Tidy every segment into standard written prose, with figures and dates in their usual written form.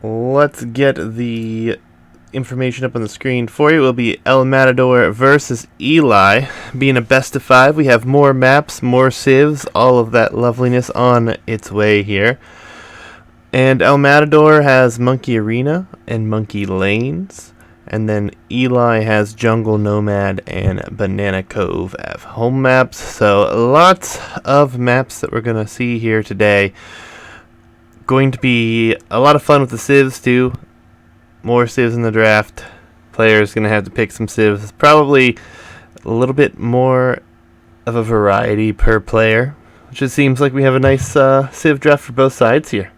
let's get the information up on the screen for you. It will be El Matador versus Eli. Being a best of 5, we have more maps, more civs, all of that loveliness on its way here. And El Matador has Monkey Arena and Monkey Lanes. And then Eli has Jungle Nomad and Banana Cove as home maps. So lots of maps that we're going to see here today. Going to be a lot of fun with the civs too. More civs in the draft. Players going to have to pick some civs. Probably a little bit more of a variety per player. Which it seems like we have a nice civ draft for both sides here.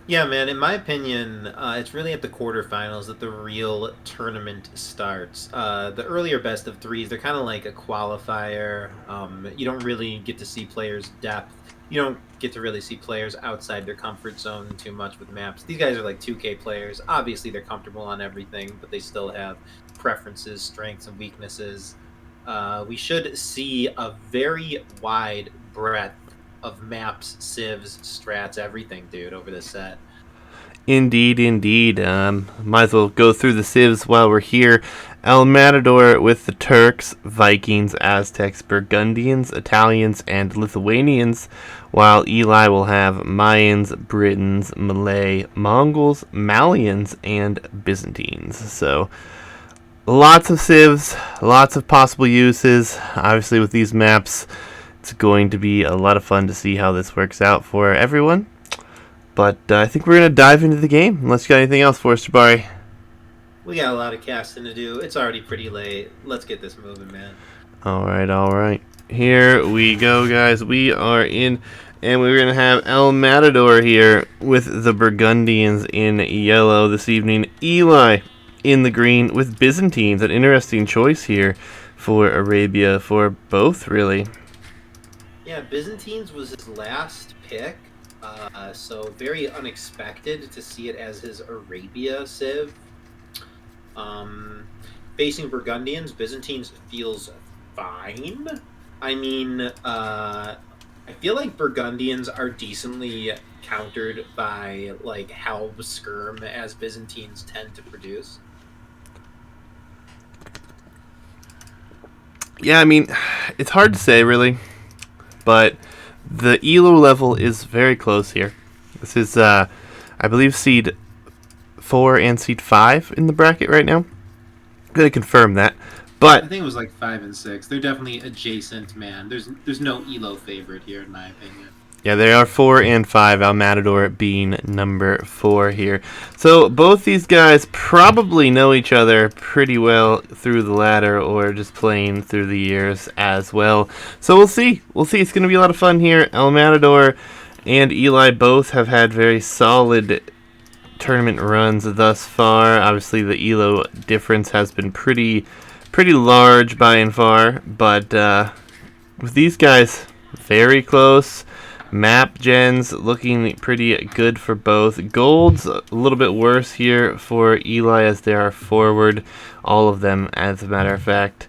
Yeah, man, in my opinion, it's really at the quarterfinals that the real tournament starts. The earlier best of 3s, they're kind of like a qualifier. You don't really get to see players' depth. You don't get to really see players outside their comfort zone too much with maps. These guys are like 2K players. Obviously, they're comfortable on everything, but they still have preferences, strengths, and weaknesses. We should see a very wide breadth of maps, civs, strats, everything, dude, over this set. Indeed, indeed. Might as well go through the civs while we're here. El Matador with the Turks, Vikings, Aztecs, Burgundians, Italians, and Lithuanians, while Eli will have Mayans, Britons, Malay, Mongols, Malians, and Byzantines. So, lots of civs, lots of possible uses. Obviously, with these maps, it's going to be a lot of fun to see how this works out for everyone. But I think we're going to dive into the game, unless you got anything else for us, Jabari. We got a lot of casting to do. It's already pretty late. Let's get this moving, man. All right. Here we go, guys. We are in, and we're going to have El Matador here with the Burgundians in yellow this evening. Eli in the green with Byzantines. An interesting choice here for Arabia, for both, really. Yeah, Byzantines was his last pick, so very unexpected to see it as his Arabia civ. Facing Burgundians, Byzantines feels fine. I mean, I feel like Burgundians are decently countered by, like, Halb Skirm, as Byzantines tend to produce. Yeah, I mean, it's hard to say, really. But the ELO level is very close here. This is, I believe, seed 4 and seed 5 in the bracket right now. I'm going to confirm that. But I think it was like 5 and 6. They're definitely adjacent, man. There's no ELO favorite here, in my opinion. yeah, they are 4 and 5, El Matador being number 4 here. So both these guys probably know each other pretty well through the ladder or just playing through the years as well. So we'll see. It's going to be a lot of fun here. El Matador and Eli both have had very solid tournament runs thus far. Obviously, the ELO difference has been pretty large by and far. But with these guys, very close. Map gens looking pretty good for both. Gold's a little bit worse here for Eli as they are forward. All of them, as a matter of fact.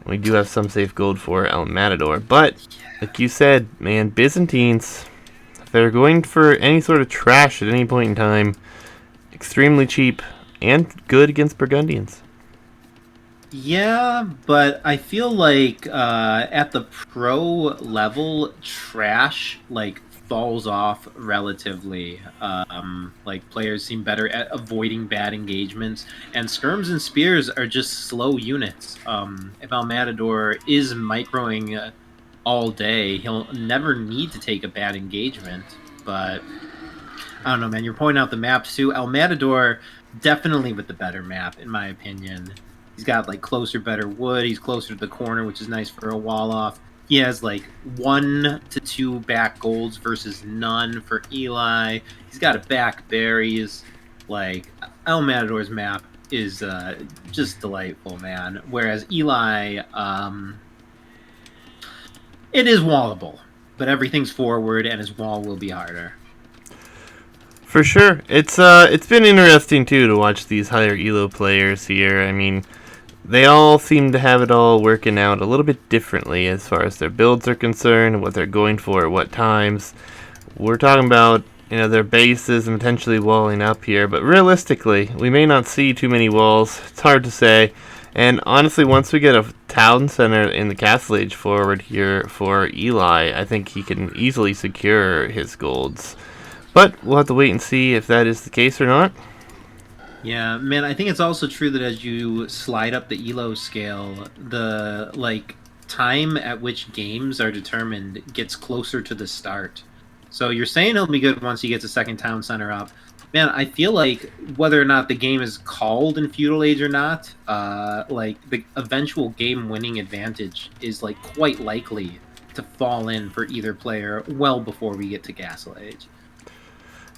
We do have some safe gold for El Matador. But, like you said, man, Byzantines, if they're going for any sort of trash at any point in time, extremely cheap and good against Burgundians. Yeah, but I feel like at the pro level, trash like falls off relatively. Like players seem better at avoiding bad engagements, and skirms and spears are just slow units. If El Matador is microing all day, he'll never need to take a bad engagement. But I don't know, man. You're pointing out the maps too. El Matador definitely with the better map, in my opinion. He's got like closer, better wood. He's closer to the corner, which is nice for a wall off. He has like 1 to 2 back golds versus none for Eli. He's got a back berries. Like El Matador's map is just delightful, man. Whereas Eli, it is wallable, but everything's forward, and his wall will be harder. For sure. It's been interesting too to watch these higher ELO players here. I mean, they all seem to have it all working out a little bit differently as far as their builds are concerned, what they're going for at what times. We're talking about their bases and potentially walling up here. But realistically, we may not see too many walls. It's hard to say. And honestly, once we get a town center in the Castle Age forward here for Eli, I think he can easily secure his golds. But we'll have to wait and see if that is the case or not. Yeah, man, I think it's also true that as you slide up the elo scale, the time at which games are determined gets closer to the start. So you're saying he'll be good once he gets a second town center up. Man, I feel like whether or not the game is called in Feudal Age or not, the eventual game-winning advantage is quite likely to fall in for either player well before we get to Castle Age.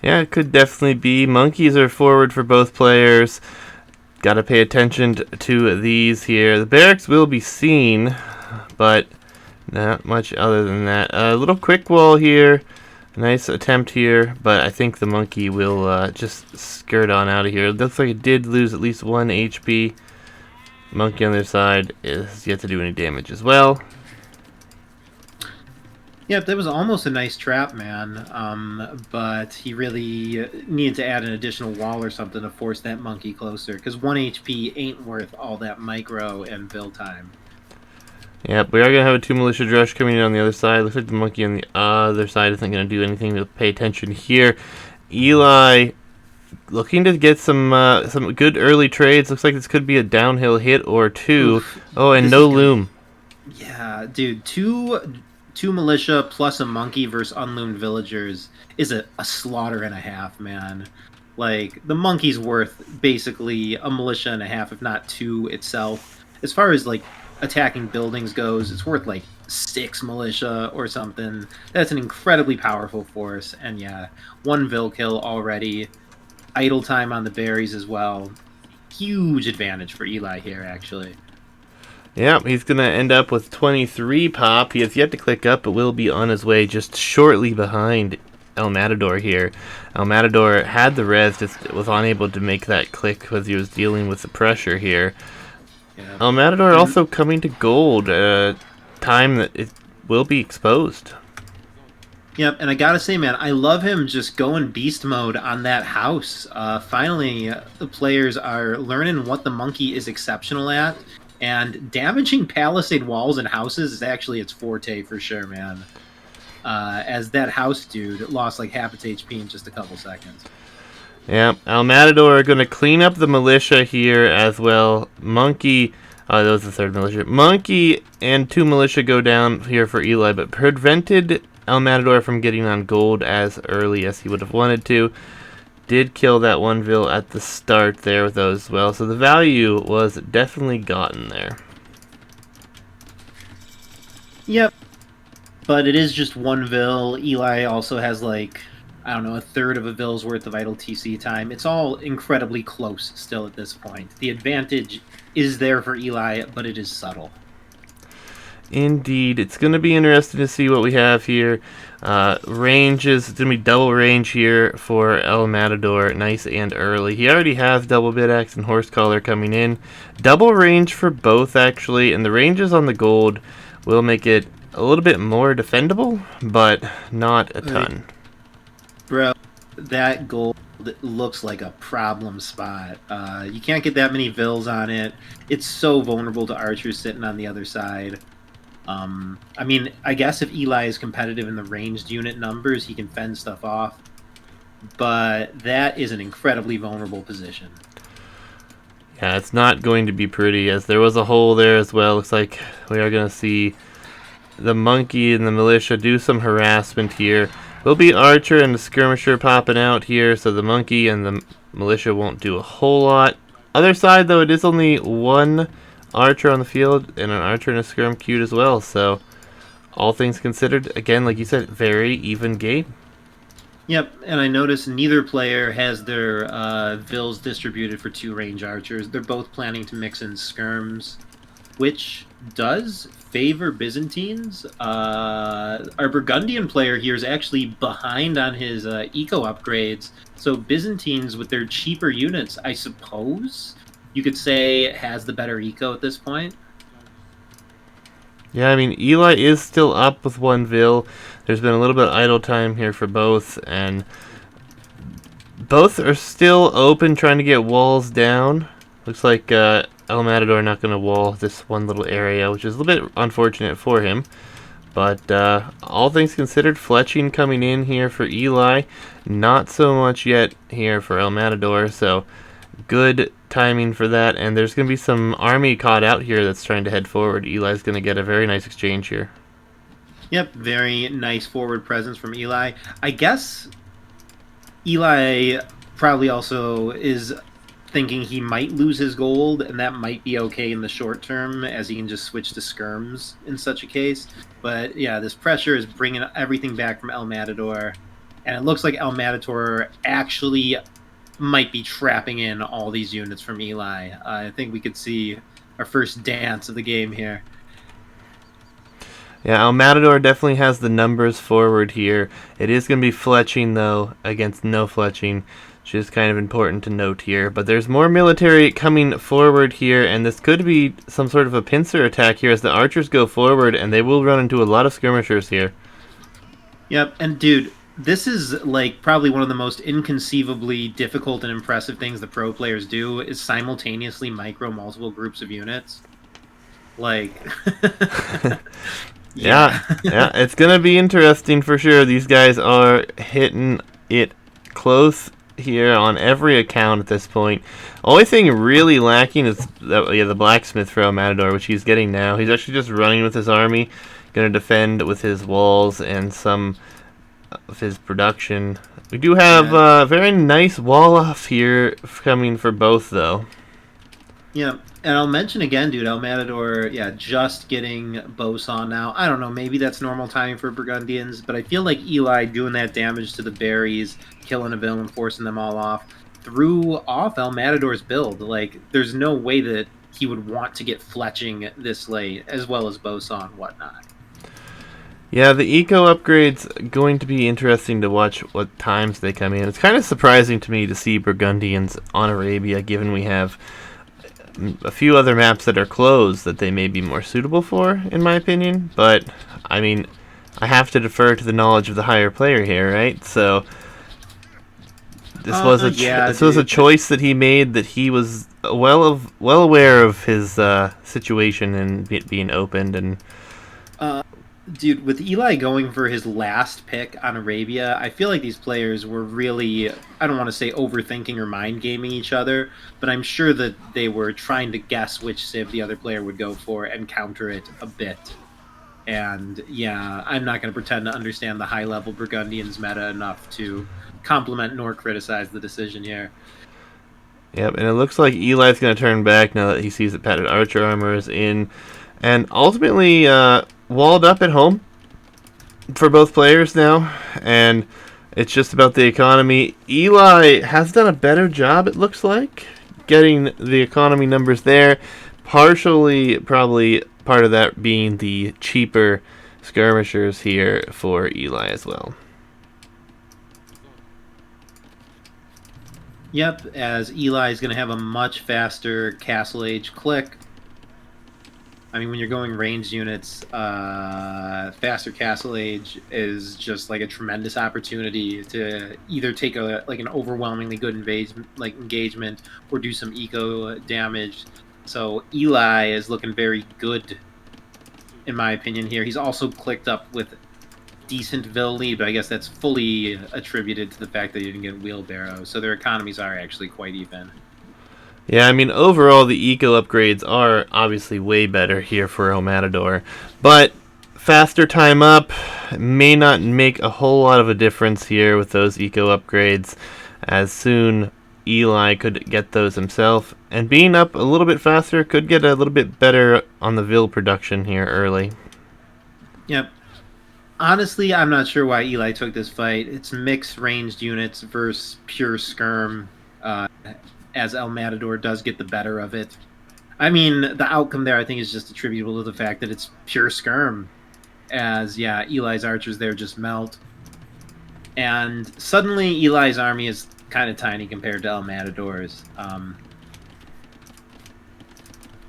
Yeah, it could definitely be. Monkeys are forward for both players. Got to pay attention to these here. The barracks will be seen, but not much other than that. A little quick wall here. Nice attempt here, but I think the monkey will just skirt on out of here. It looks like it did lose at least 1 HP. Monkey on their side is yet to do any damage as well. Yep, that was almost a nice trap, man. But he really needed to add an additional wall or something to force that monkey closer, because 1 HP ain't worth all that micro and build time. Yep, we are going to have a 2 militia rush coming in on the other side. Looks like the monkey on the other side isn't going to do anything to pay attention here. Eli looking to get some good early trades. Looks like this could be a downhill hit or two. Oof, oh, and no loom. Yeah, dude, two militia plus a monkey versus unloomed villagers is a slaughter and a half, man. The monkey's worth basically a militia and a half, if not 2 itself. As far as attacking buildings goes, it's worth 6 militia or something. That's an incredibly powerful force, and yeah, 1 Vil kill already. Idle time on the berries as well. Huge advantage for Eli here, actually. Yeah, he's going to end up with 23 pop. He has yet to click up, but will be on his way just shortly behind El Matador here. El Matador had the res, just was unable to make that click because he was dealing with the pressure here. Yeah. El Matador also coming to gold, time that it will be exposed. Yep, and I gotta say, man, I love him just going beast mode on that house. Finally, the players are learning what the monkey is exceptional at, and damaging palisade walls and houses is actually its forte for sure, man. As that house dude lost half its HP in just a couple seconds. Yeah, El Matador are going to clean up the militia here as well. Monkey, that was the 3rd militia. Monkey and 2 militia go down here for Eli, but prevented El Matador from getting on gold as early as he would have wanted to. Did kill that 1 Vil at the start there with those as well, so the value was definitely gotten there. Yep, but it is just 1 Vil. Eli also has I don't know, 1/3 of a Vil's worth of idle TC time. It's all incredibly close still at this point. The advantage is there for Eli, but it is subtle. Indeed. It's going to be interesting to see what we have here. Range is going to be double range here for El Matador. Nice and early. He already has double bit axe and horse collar coming in. Double range for both, actually. And the ranges on the gold will make it a little bit more defendable, but not a ton. Bro, that gold looks like a problem spot. You can't get that many Vils on it. It's so vulnerable to archers sitting on the other side. I mean, I guess if Eli is competitive in the ranged unit numbers, he can fend stuff off. But that is an incredibly vulnerable position. Yeah, it's not going to be pretty, as there was a hole there as well. Looks like we are going to see the monkey and the militia do some harassment here. Will be archer and the skirmisher popping out here, so the monkey and the militia won't do a whole lot. Other side, though, it is only 1 archer on the field and an archer and a skirm queued as well, so all things considered, again, like you said, very even game. Yep, and I noticed neither player has their Vils distributed for 2 range archers. They're both planning to mix in skirms, which does favor Byzantines. Our Burgundian player here is actually behind on his eco upgrades, so Byzantines with their cheaper units, I suppose you could say, has the better eco at this point. Yeah, I mean, Eli is still up with 1 Vil. There's been a little bit of idle time here for both, and both are still open, trying to get walls down. Looks like El Matador not going to wall this one little area, which is a little bit unfortunate for him. But all things considered, fletching coming in here for Eli. Not so much yet here for El Matador, so good timing for that. And there's going to be some army caught out here that's trying to head forward. Eli's going to get a very nice exchange here. Yep, very nice forward presence from Eli. I guess Eli probably also is thinking he might lose his gold, and that might be okay in the short term, as he can just switch to skirms in such a case. But yeah, this pressure is bringing everything back from El Matador, and it looks like El Matador actually might be trapping in all these units from Eli. I think we could see our first dance of the game here. Yeah, El Matador definitely has the numbers forward here. It is going to be fletching, though, against no fletching, which is kind of important to note here. But there's more military coming forward here, and this could be some sort of a pincer attack here as the archers go forward, and they will run into a lot of skirmishers here. Yep, and dude, this is like probably one of the most inconceivably difficult and impressive things the pro players do is simultaneously micro multiple groups of units. Like... Yeah, it's going to be interesting for sure. These guys are hitting it close here on every account at this point. Only thing really lacking is the blacksmith for El Matador, which he's getting now. He's actually just running with his army, going to defend with his walls and some of his production. We do have a very nice wall off here coming for both, though. Yeah, and I'll mention again, dude, El Matador, just getting Boson now. I don't know, maybe that's normal timing for Burgundians, but I feel like Eli doing that damage to the berries, killing a villain, forcing them all off, threw off El Matador's build. Like, there's no way that he would want to get fletching this late, as well as Boson and whatnot. Yeah, the eco upgrades going to be interesting to watch what times they come in. It's kind of surprising to me to see Burgundians on Arabia, given we have a few other maps that are closed that they may be more suitable for, in my opinion. But, I mean, I have to defer to the knowledge of the higher player here, right? So, this was a choice that he made, that he was well aware of his situation and being opened. And dude, with Eli going for his last pick on Arabia, I feel like these players were really, I don't want to say overthinking or mind gaming each other, but I'm sure that they were trying to guess which civ the other player would go for and counter it a bit. And yeah, I'm not going to pretend to understand the high-level Burgundians meta enough to compliment nor criticize the decision here. Yep, and it looks like Eli's going to turn back now that he sees that padded archer armor is in. And ultimately, walled up at home for both players now, and it's just about the economy. Eli has done a better job, it looks like, getting the economy numbers there. Partially, probably part of that being the cheaper skirmishers here for Eli as well. Yep, as Eli is going to have a much faster Castle Age click. I mean, when you're going ranged units, faster Castle Age is just like a tremendous opportunity to either take an overwhelmingly good engagement or do some eco damage. So Eli is looking very good, in my opinion. Here, he's also clicked up with decent Vil lead, but I guess that's fully attributed to the fact that he didn't get wheelbarrow. So their economies are actually quite even. Yeah, I mean, overall, the eco upgrades are obviously way better here for El Matador, but faster time up may not make a whole lot of a difference here with those eco upgrades, as soon Eli could get those himself, and being up a little bit faster could get a little bit better on the Vil production here early. Yep. Honestly, I'm not sure why Eli took this fight. It's mixed ranged units versus pure skirm, as El Matador does get the better of it. I mean, the outcome there, I think, is just attributable to the fact that it's pure skirm. As, yeah, Eli's archers there just melt. And suddenly, Eli's army is kind of tiny compared to El Matador's.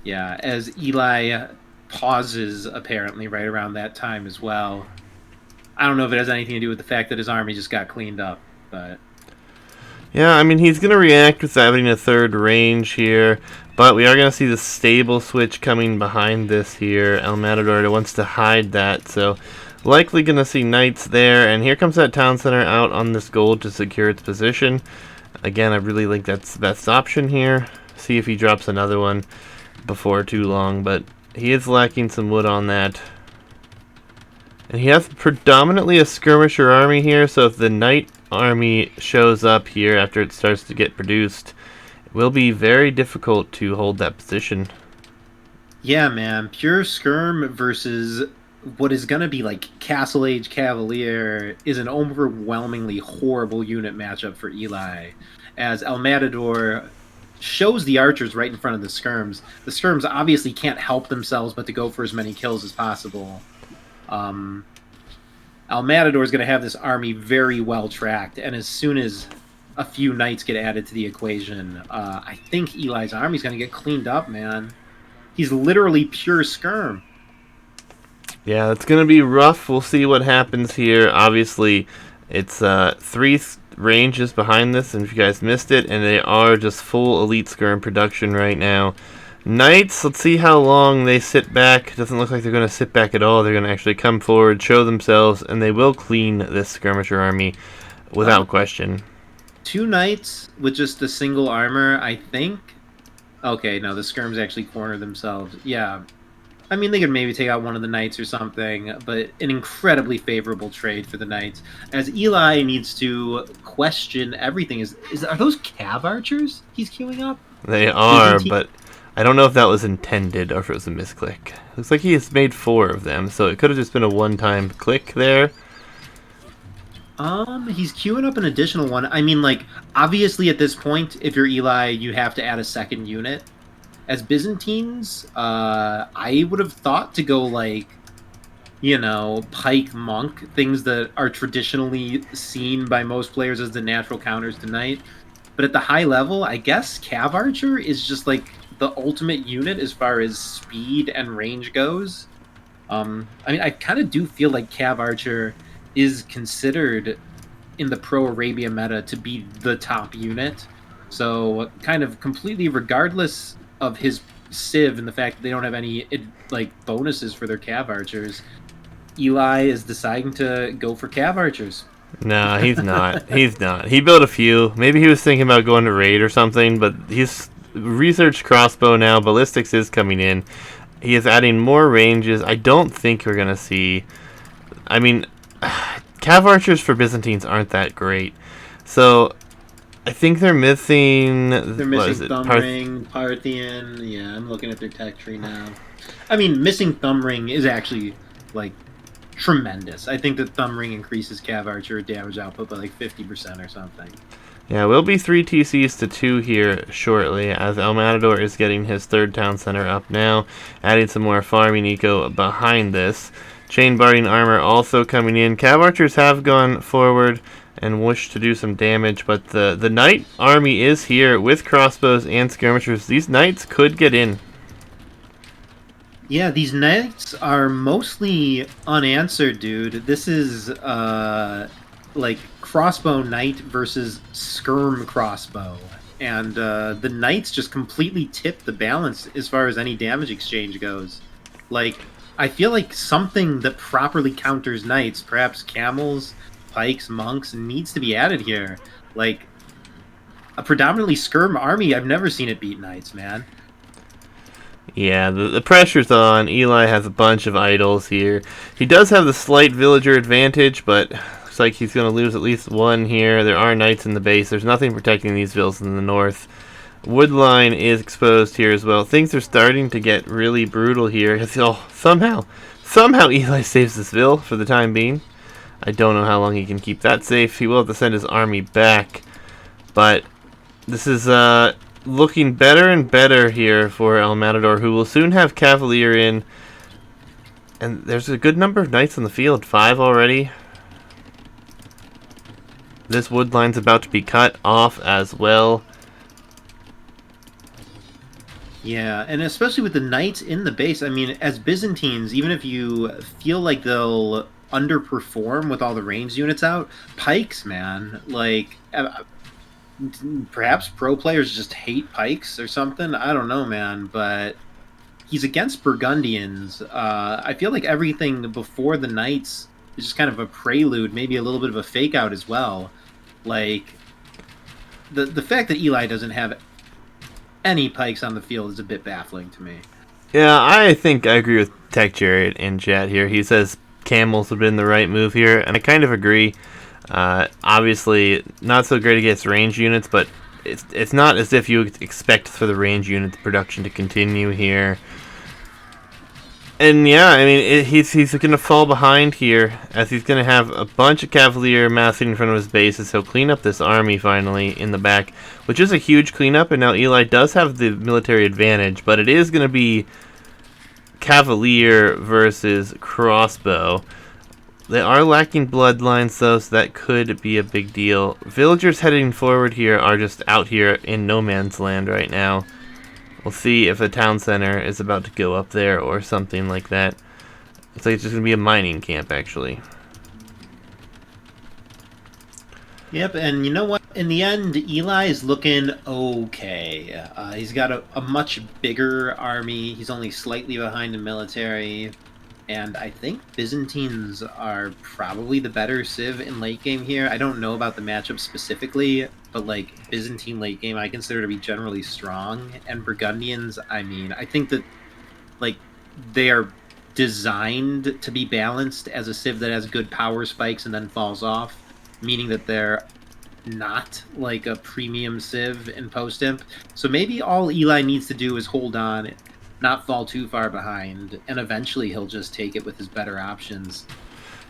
Yeah, as Eli pauses, apparently, right around that time as well. I don't know if it has anything to do with the fact that his army just got cleaned up, but... Yeah, I mean, he's going to react with having a third range here, but we are going to see the stable switch coming behind this here. El Matador wants to hide that, so likely going to see knights there, and here comes that town center out on this gold to secure its position. Again, I really think that's the best option here. See if he drops another one before too long, but he is lacking some wood on that. And he has predominantly a skirmisher army here, so if the knight army shows up here after it starts to get produced, it will be very difficult to hold that position. Yeah, man. Pure skirm versus what is going to be like Castle Age Cavalier is an overwhelmingly horrible unit matchup for Eli, as El Matador shows the archers right in front of the skirms. The skirms obviously can't help themselves but to go for as many kills as possible. El Matador is going to have this army very well tracked, and as soon as a few knights get added to the equation, I think Eli's army is going to get cleaned up, man. He's literally pure skirm. Yeah, it's going to be rough. We'll see what happens here. Obviously, it's 3 ranges behind this, and if you guys missed it, and they are just full elite skirm production right now. Knights, let's see how long they sit back. Doesn't look like they're going to sit back at all. They're going to actually come forward, show themselves, and they will clean this skirmisher army without question. 2 knights with just a single armor, I think. Okay, no, the skirms actually corner themselves. Yeah. I mean, they could maybe take out one of the knights or something, but an incredibly favorable trade for the knights. As Eli needs to question everything. Are those cav archers he's queuing up? They are, but I don't know if that was intended or if it was a misclick. Looks like he has made 4 of them, so it could have just been a one-time click there. He's queuing up an additional one. I mean, like, obviously at this point, if you're Eli, you have to add a second unit. As Byzantines, I would have thought to go, like, you know, pike monk, things that are traditionally seen by most players as the natural counters to knight. But at the high level, I guess cav archer is just, like, the ultimate unit as far as speed and range goes. I mean, I kind of do feel like cav archer is considered in the pro-Arabia meta to be the top unit. So kind of completely regardless of his civ and the fact that they don't have any like bonuses for their cav archers, Eli is deciding to go for cav archers. No, he's not. He's not. He built a few. Maybe he was thinking about going to raid or something, but he's researched crossbow now. Ballistics is coming in. He is adding more ranges. I don't think we're going to see... I mean... Cav archers for Byzantines aren't that great. So, I think they're missing... They're missing Thumb Ring, Parthian. Yeah, I'm looking at their tech tree now. I mean, missing Thumb Ring is actually, like, tremendous. I think that Thumb Ring increases Cav archer damage output by, like, 50% or something. Yeah, we'll be 3 TCs to 2 here shortly, as El Matador is getting his 3rd town center up now, adding some more farming eco behind this. Chain barding armor also coming in. Cav archers have gone forward and wish to do some damage, but the knight army is here with crossbows and skirmishers. These knights could get in. Yeah, these knights are mostly unanswered, dude. This is like crossbow knight versus skirm crossbow, and the knights just completely tip the balance as far as any damage exchange goes. Like, I feel like something that properly counters knights, perhaps camels, pikes, monks, needs to be added here. Like, a predominantly skirm army, I've never seen it beat knights, man. Yeah, the pressure's on. Eli has a bunch of idols here. He does have the slight villager advantage, but looks like he's going to lose at least 1 here. There are knights in the base. There's nothing protecting these villas in the north. Woodline is exposed here as well. Things are starting to get really brutal here. Oh, somehow Eli saves this vill for the time being. I don't know how long he can keep that safe. He will have to send his army back. But this is looking better and better here for El Matador, who will soon have Cavalier in. And there's a good number of knights on the field. 5 already. This wood line's about to be cut off as well. Yeah, and especially with the knights in the base, I mean, as Byzantines, even if you feel like they'll underperform with all the ranged units out, pikes, man, like, Perhaps pro players just hate pikes or something. I don't know, man. But he's against Burgundians. I feel like everything before the knights is just kind of a prelude, maybe a little bit of a fake out as well. Like the fact that Eli doesn't have any pikes on the field is a bit baffling to me. Yeah, I think I agree with Tech Jared in chat here. He says camels have been the right move here, and I kind of agree. Obviously, not so great against range units, but it's not as if you expect for the range units production to continue here. And yeah, I mean, he's going to fall behind here, as he's going to have a bunch of Cavalier massing in front of his bases. He'll clean up this army finally in the back, which is a huge cleanup, and now Eli does have the military advantage, but it is going to be Cavalier versus crossbow. They are lacking bloodlines, though, so that could be a big deal. Villagers heading forward here are just out here in no man's land right now. We'll see if a town center is about to go up there or something like that. It's like it's just going to be a mining camp, actually. Yep, and you know what? In the end, Eli is looking okay. He's got a much bigger army. He's only slightly behind in military. And I think Byzantines are probably the better civ in late game here. I don't know about the matchup specifically, but like Byzantine late game I consider to be generally strong. And Burgundians, I mean, I think that like they are designed to be balanced as a civ that has good power spikes and then falls off, meaning that they're not like a premium civ in post-imp. So maybe all Eli needs to do is hold on, not fall too far behind, and eventually he'll just take it with his better options.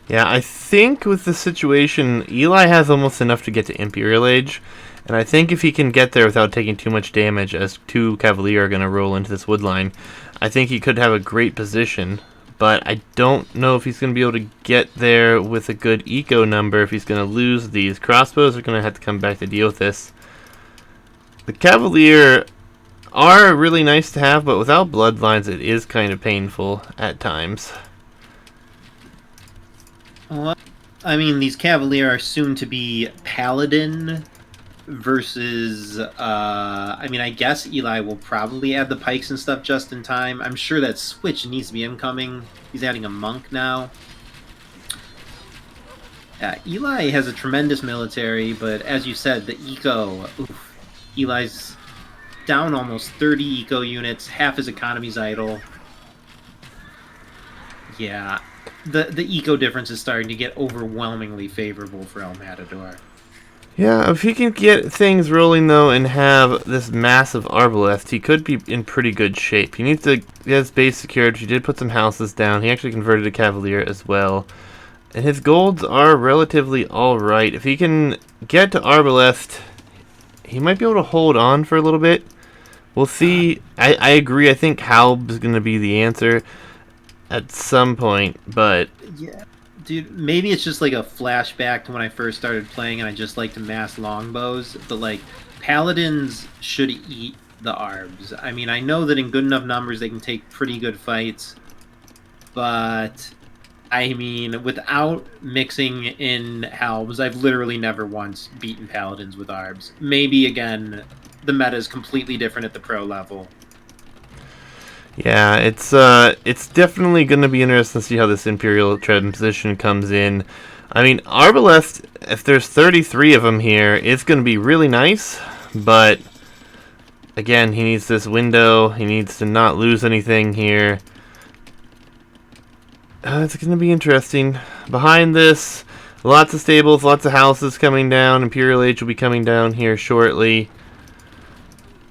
Yeah, I think with the situation, Eli has almost enough to get to Imperial Age, and I think if he can get there without taking too much damage, as two Cavalier are going to roll into this wood line, I think he could have a great position, but I don't know if he's going to be able to get there with a good eco number if he's going to lose these. Crossbows are going to have to come back to deal with this. The Cavalier are really nice to have, but without bloodlines it is kind of painful at times. Well, I mean, these Cavalier are soon to be Paladin versus, I mean, I guess Eli will probably add the pikes and stuff just in time. I'm sure that switch needs to be incoming. He's adding a monk now. Eli has a tremendous military, but as you said, the eco, oof, Eli's down almost 30 eco units, half his economy's idle. Yeah, the eco difference is starting to get overwhelmingly favorable for El Matador. Yeah, if he can get things rolling though and have this massive arbalest, he could be in pretty good shape. He needs to get his base secured. He did put some houses down. He actually converted a Cavalier as well. And his golds are relatively alright. If he can get to arbalest, he might be able to hold on for a little bit. We'll see. I agree. I think Halb is going to be the answer at some point, but yeah, dude, maybe it's just like a flashback to when I first started playing and I just like to mass longbows, but like Paladins should eat the arbs. I mean, I know that in good enough numbers they can take pretty good fights, but I mean, without mixing in Halbs, I've literally never once beaten Paladins with arbs. Maybe again the meta is completely different at the pro level. yeah, it's definitely going to be interesting to see how this Imperial transition comes in. I mean, arbalest, if there's 33 of them here, it's going to be really nice, but again, he needs this window. He needs to not lose anything here. It's going to be interesting. Behind this, lots of stables, lots of houses coming down. Imperial Age will be coming down here shortly.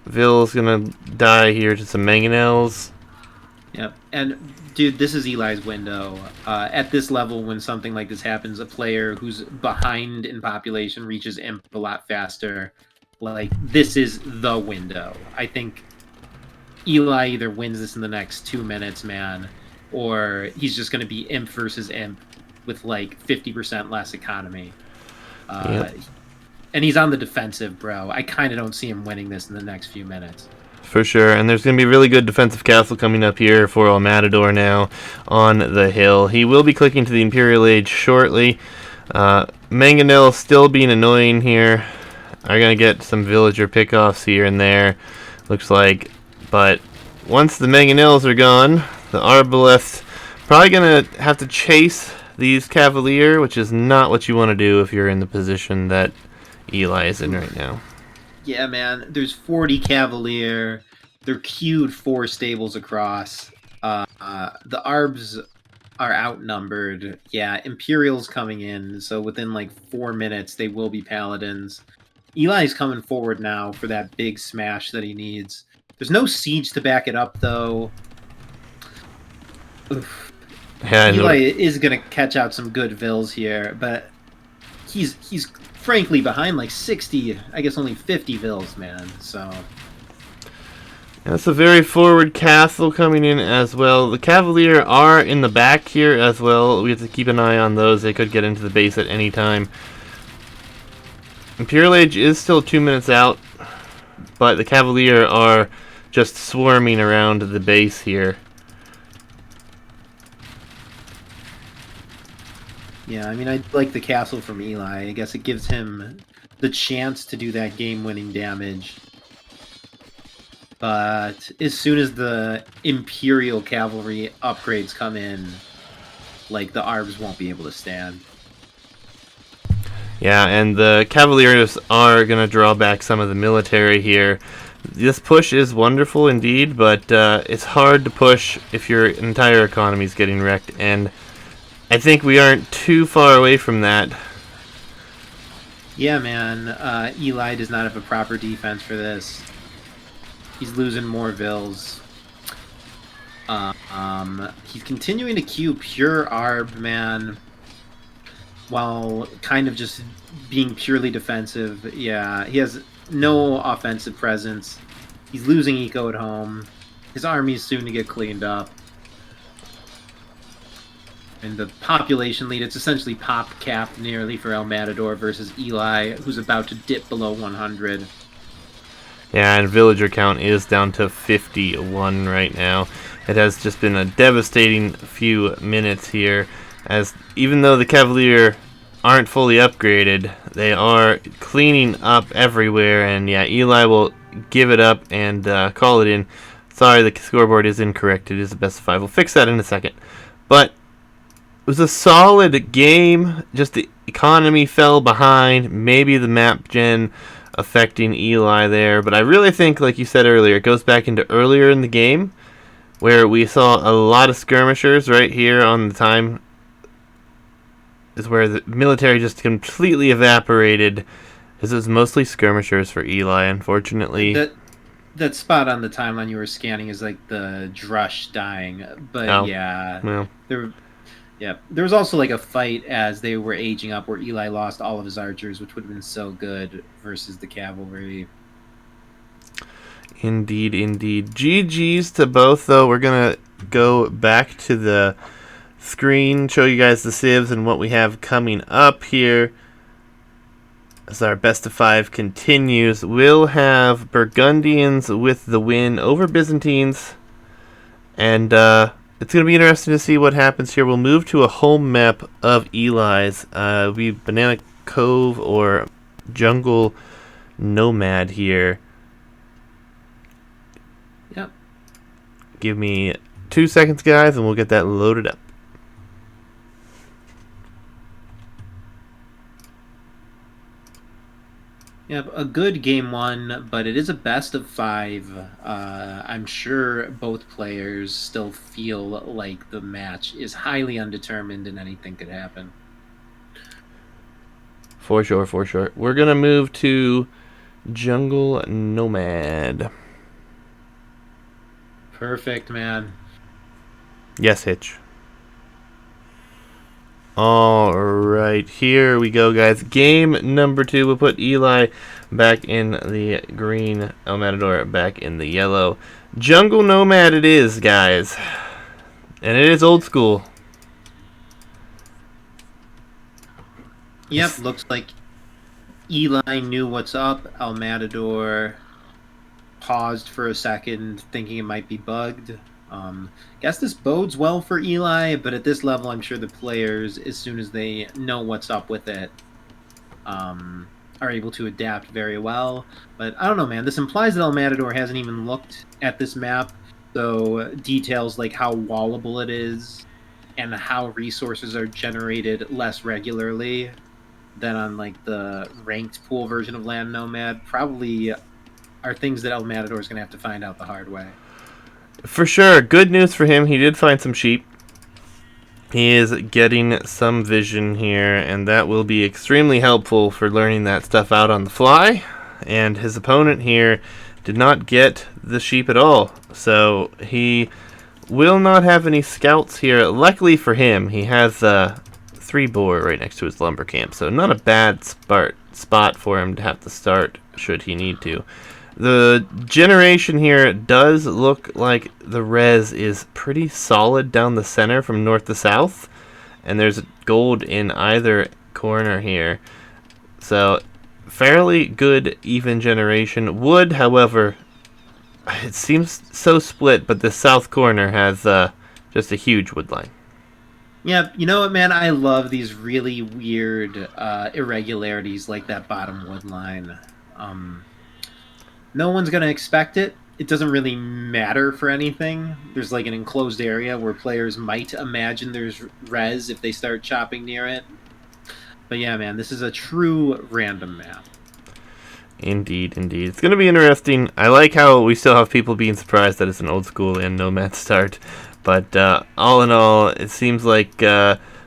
Vill's gonna die here to some mangonels. Yep, and dude, this is Eli's window. At this level, when something like this happens, a player who's behind in population reaches imp a lot faster. Like, this is the window. I think Eli either wins this in the next 2 minutes, man, or he's just gonna be imp versus imp with like 50% less economy. Yep. And he's on the defensive, bro. I kind of don't see him winning this in the next few minutes. For sure, and there's going to be a really good defensive castle coming up here for El Matador now on the hill. He will be clicking to the Imperial Age shortly. Mangonel still being annoying here. are going to get some villager pickoffs here and there, looks like. But once the mangonels are gone, the Arbalest probably going to have to chase these Cavalier, which is not what you want to do if you're in the position that Eli is in right now. Yeah, man. There's 40 Cavalier. They're queued 4 stables across. The Arbs are outnumbered. Yeah, Imperial's coming in, so within like 4 minutes they will be Paladins. Eli's coming forward now for that big smash that he needs. There's no siege to back it up, though. Oof. Yeah, Eli is going to catch out some good vills here, but he's frankly behind like 60, I guess only 50 vills, man. So that's a very forward castle coming in as well. The Cavalier are in the back here as well. We have to keep an eye on those. They could get into the base at any time. Imperial Age is still 2 minutes out, but the Cavalier are just swarming around the base here. yeah, I mean, I like the castle from Eli. I guess it gives him the chance to do that game-winning damage. But as soon as the Imperial Cavalry upgrades come in, like, the Arbs won't be able to stand. Yeah, and the Cavaliers are going to draw back some of the military here. This push is wonderful indeed, but it's hard to push if your entire economy is getting wrecked, and I think we aren't too far away from that. Yeah, man. Eli does not have a proper defense for this. He's losing more vills. He's continuing to queue pure Arb, man, while kind of just being purely defensive. Yeah, he has no offensive presence. He's losing eco at home. His army is soon to get cleaned up. And the population lead, it's essentially pop capped nearly for El Matador versus Eli, who's about to dip below 100. Yeah, and villager count is down to 51 right now. It has just been a devastating few minutes here, as even though the Cavalier aren't fully upgraded, they are cleaning up everywhere, and yeah, Eli will give it up and call it in. Sorry, the scoreboard is incorrect. It is the best of 5. We'll fix that in a second. But it was a solid game. Just the economy fell behind. Maybe the map gen affecting Eli there. But I really think, like you said earlier, it goes back into earlier in the game where we saw a lot of skirmishers right here on the time. Is where the military just completely evaporated. This is mostly skirmishers for Eli, unfortunately. That spot on the timeline you were scanning is like the Drush dying. But yeah, well. There was also like a fight as they were aging up where Eli lost all of his archers, which would have been so good versus the cavalry. Indeed, indeed. GG's to both, though. We're going to go back to the screen, show you guys the civs and what we have coming up here. As our best of 5 continues, we'll have Burgundians with the win over Byzantines. And it's going to be interesting to see what happens here. We'll move to a home map of Eli's. We Banana Cove or Jungle Nomad here. Yep. Give me 2 seconds, guys, and we'll get that loaded up. Yep, a good game 1, but it is a best of 5. I'm sure both players still feel like the match is highly undetermined and anything could happen. For sure, for sure. We're going to move to Jungle Nomad. Perfect, man. Yes, Hitch. Alright, here we go, guys. Game number 2. We'll put Eli back in the green, El Matador back in the yellow. Jungle Nomad it is, guys. And it is old school. Yep, looks like Eli knew what's up. El Matador paused for a second, thinking it might be bugged. Guess this bodes well for Eli, but at this level, I'm sure the players, as soon as they know what's up with it, are are able to adapt very well. But I don't know, man. This implies that El Matador hasn't even looked at this map, so details like how wallable it is and how resources are generated less regularly than on like the ranked pool version of Land Nomad probably are things that El Matador is going to have to find out the hard way. For sure, good news for him. He did find some sheep. He is getting some vision here, and that will be extremely helpful for learning that stuff out on the fly. And his opponent here did not get the sheep at all, so he will not have any scouts here. Luckily for him, he has 3 boar right next to his lumber camp, so not a bad spot for him to have to start should he need to. The generation here does look like the res is pretty solid down the center from north to south, and there's gold in either corner here. So, fairly good even generation. Wood, however, it seems so split, but the south corner has just a huge wood line. Yeah, you know what, man? I love these really weird irregularities like that bottom wood line. No one's going to expect it. It doesn't really matter for anything. There's like an enclosed area where players might imagine there's res if they start chopping near it. But yeah, man, this is a true random map. Indeed, indeed. It's going to be interesting. I like how we still have people being surprised that it's an old school and Nomad start. But all in all, it seems like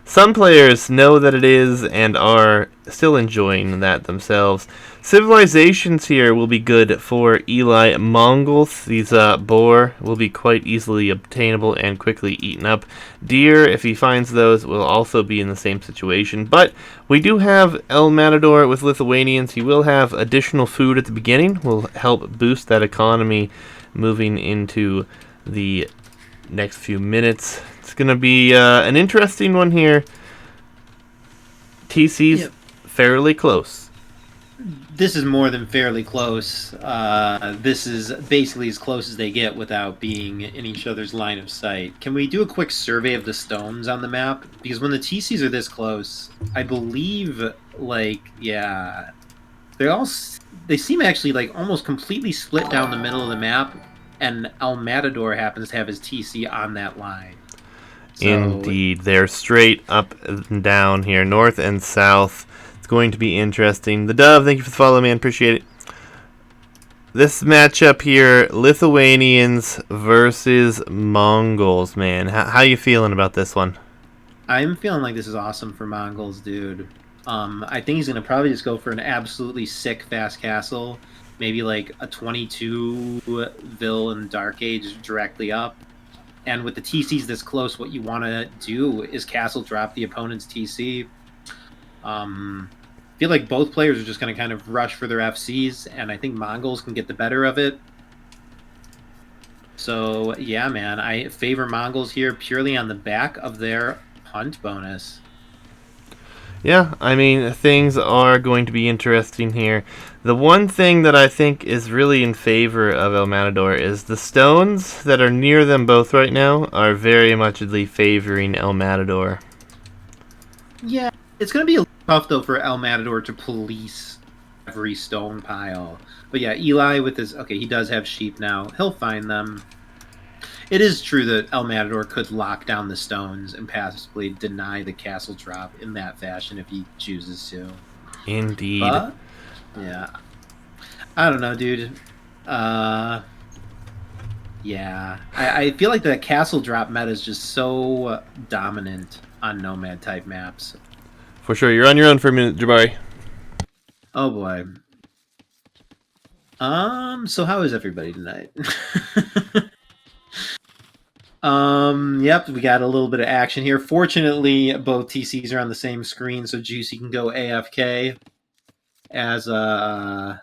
some players know that it is and are still enjoying that themselves. Civilizations here will be good for Eli. Mongols, these boar, will be quite easily obtainable and quickly eaten up. Deer, if he finds those, will also be in the same situation. But we do have El Matador with Lithuanians. He will have additional food at the beginning, will help boost that economy moving into the next few minutes. It's going to be an interesting one here. TC's fairly close. This is more than fairly close. This is basically as close as they get without being in each other's line of sight. Can we do a quick survey of the stones on the map? Because when the TCs are this close, I believe, like, yeah, they seem actually like almost completely split down the middle of the map, and El Matador happens to have his TC on that line. So, indeed, they're straight up and down here, north and south. It's going to be interesting. The Dove, thank you for the follow, man. Appreciate it. This matchup here, Lithuanians versus Mongols, man. How you feeling about this one? I'm feeling like this is awesome for Mongols, dude. I think he's going to probably just go for an absolutely sick fast castle. Maybe like a 22 Vil and Dark Age directly up. And with the TCs this close, what you want to do is castle drop the opponent's TC. I feel like both players are just going to kind of rush for their FCs, and I think Mongols can get the better of it. So, yeah, man, I favor Mongols here purely on the back of their hunt bonus. Yeah, I mean, things are going to be interesting here. The one thing that I think is really in favor of El Matador is the stones that are near them both right now are very muchly favoring El Matador. Yeah, it's going to be a little tough, though, for El Matador to police every stone pile. But yeah, Eli with his... Okay, he does have sheep now. He'll find them. It is true that El Matador could lock down the stones and passively deny the castle drop in that fashion if he chooses to. Indeed. But, yeah. I don't know, dude. Yeah. I feel like the castle drop meta is just so dominant on Nomad-type maps. For sure. You're on your own for a minute, Jabari. Oh, boy. So how is everybody tonight? Yep, we got a little bit of action here. Fortunately, both TCs are on the same screen, so Juicy can go AFK. As there's a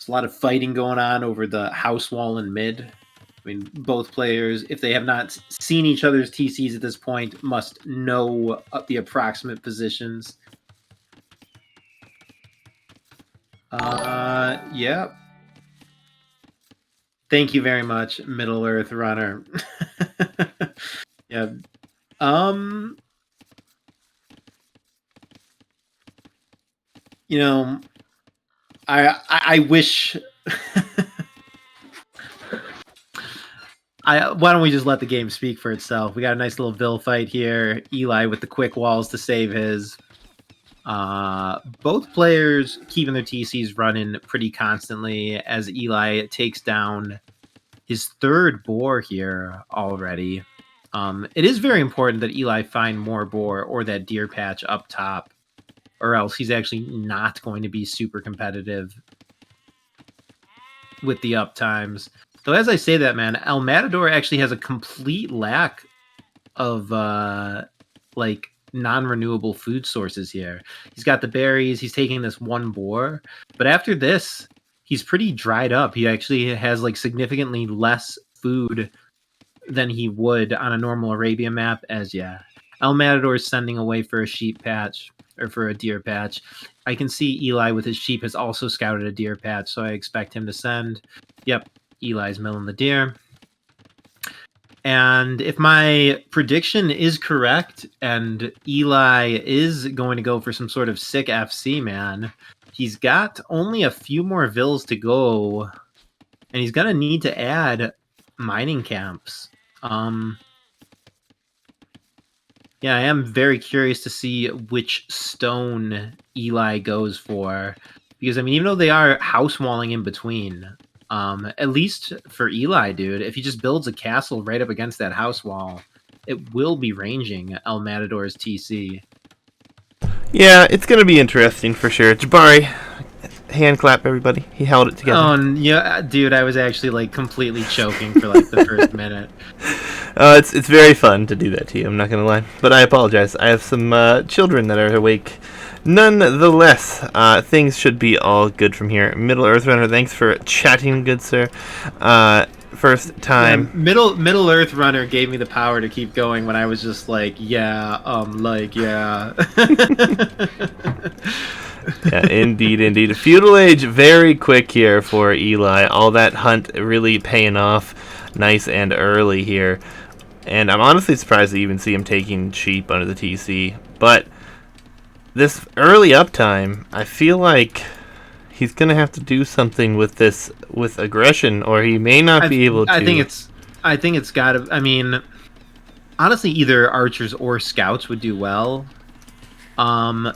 lot of fighting going on over the house wall in mid. I mean, both players, if they have not seen each other's TCs at this point, must know the approximate positions. Yeah. Thank you very much, Middle Earth Runner. Yeah. You know, I wish. Why don't we just let the game speak for itself? We got a nice little Vil fight here. Eli with the quick walls to save his. Both players keeping their TCs running pretty constantly as Eli takes down his third boar here already. It is very important that Eli find more boar or that deer patch up top, or else he's actually not going to be super competitive with the up times. So as I say that, man, El Matador actually has a complete lack of like non-renewable food sources here. He's got the berries, he's taking this one boar, but after this, he's pretty dried up. He actually has like significantly less food than he would on a normal Arabia map, as El Matador is sending away for a sheep patch, or for a deer patch. I can see Eli with his sheep has also scouted a deer patch, so I expect him to send. Yep, Eli's milling the deer. And if my prediction is correct, and Eli is going to go for some sort of sick FC, man, he's got only a few more vills to go, and he's going to need to add mining camps. Yeah, I am very curious to see which stone Eli goes for. Because, I mean, even though they are house walling in between, at least for Eli, dude, if he just builds a castle right up against that house wall, it will be ranging El Matador's TC. Yeah, it's going to be interesting for sure. Jabari, hand clap, everybody. He held it together. Oh, yeah, dude, I was actually, like, completely choking for, like, the first minute. It's very fun to do that to you, I'm not going to lie. But I apologize. I have some children that are awake. Nonetheless, things should be all good from here. Middle Earth Runner, thanks for chatting, good sir. First time. Yeah, Middle Earth Runner gave me the power to keep going when I was just like, yeah. Yeah, indeed. Feudal Age, very quick here for Eli. All that hunt really paying off nice and early here. And I'm honestly surprised to even see him taking sheep under the TC. But this early uptime, I feel like he's going to have to do something with this, with aggression, or he may not be able to. I think it's got to, I mean, honestly, either archers or scouts would do well.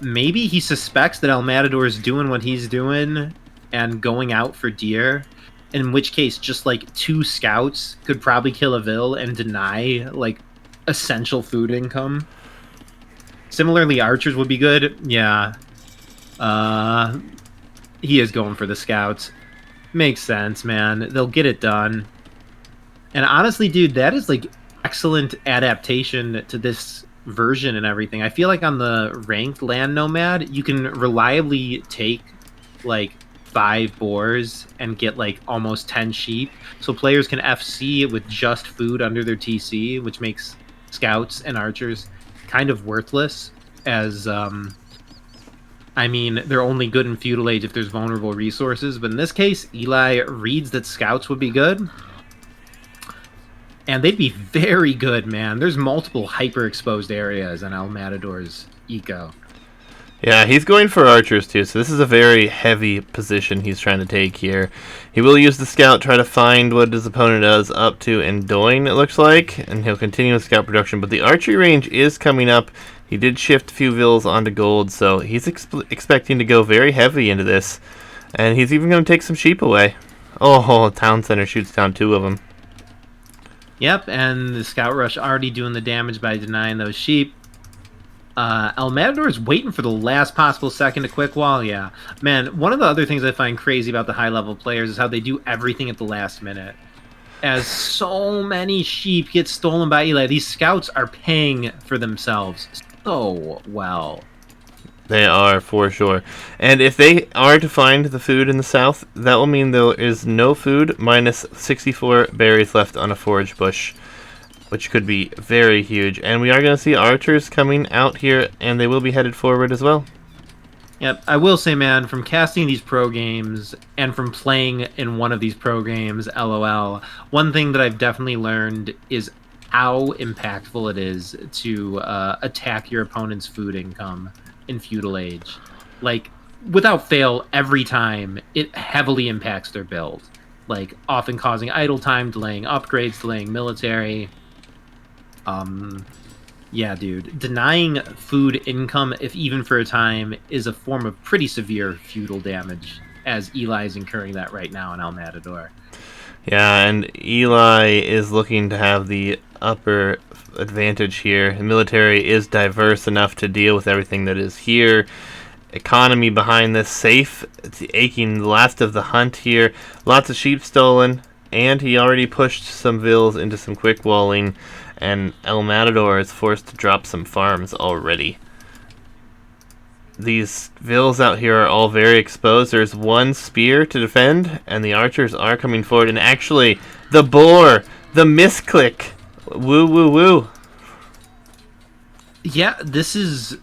Maybe he suspects that El Matador is doing what he's doing and going out for deer, in which case just like 2 scouts could probably kill a Vil and deny like essential food income. Similarly, archers would be good. Yeah. He is going for the scouts. Makes sense, man. They'll get it done. And honestly, dude, that is like excellent adaptation to this version and everything. I feel like on the ranked land nomad, you can reliably take like 5 boars and get like almost 10 sheep. So players can FC with just food under their TC, which makes scouts and archers kind of worthless, as I mean, they're only good in Feudal Age if there's vulnerable resources, but in this case, Eli reads that scouts would be good, and they'd be very good, man. There's multiple hyper-exposed areas in El Matador's eco. Yeah, he's going for archers too, so this is a very heavy position he's trying to take here. He will use the scout, try to find what his opponent is up to and doing, it looks like, and he'll continue with scout production, but the archery range is coming up. He did shift a few vills onto gold, so he's expecting to go very heavy into this, and he's even going to take some sheep away. Oh, Town Center shoots down 2 of them. Yep, and the Scout Rush already doing the damage by denying those sheep. El Matador is waiting for the last possible second to quick wall. Yeah, man, one of the other things I find crazy about the high-level players is how they do everything at the last minute. As so many sheep get stolen by Eli, these scouts are paying for themselves so well. They are, for sure. And if they are to find the food in the south, that will mean there is no food, minus 64 berries left on a forage bush, which could be very huge. And we are going to see archers coming out here, and they will be headed forward as well. Yep, I will say, man, from casting these pro games and from playing in one of these pro games, LOL, one thing that I've definitely learned is how impactful it is to attack your opponent's food income in Feudal Age. Like, without fail, every time, it heavily impacts their build. Like, often causing idle time, delaying upgrades, delaying military. Yeah, dude. Denying food income, if even for a time, is a form of pretty severe feudal damage, as Eli is incurring that right now in El Matador. Yeah, and Eli is looking to have the upper advantage here. The military is diverse enough to deal with everything that is here. Economy behind this safe. It's aching the last of the hunt here. Lots of sheep stolen, and he already pushed some vills into some quick walling, and El Matador is forced to drop some farms already. These vills out here are all very exposed. There's one spear to defend, and the archers are coming forward. And actually, the boar, the misclick, woo woo woo. Yeah, this is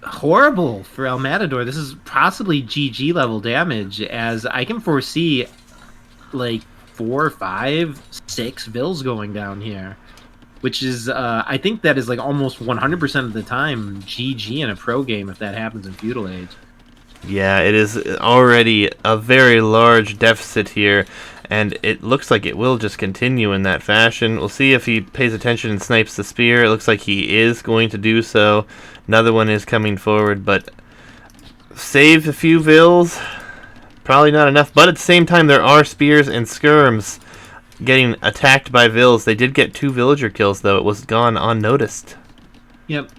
horrible for El Matador. This is possibly GG level damage, as I can foresee like 4, 5, 6 vills going down here. Which is, I think that is like almost 100% of the time GG in a pro game if that happens in Feudal Age. Yeah, it is already a very large deficit here, and it looks like it will just continue in that fashion. We'll see if he pays attention and snipes the spear. It looks like he is going to do so. Another one is coming forward, but save a few vills, probably not enough. But at the same time, there are spears and skirms getting attacked by vills. They did get 2 villager kills, though. It was gone unnoticed. Yep.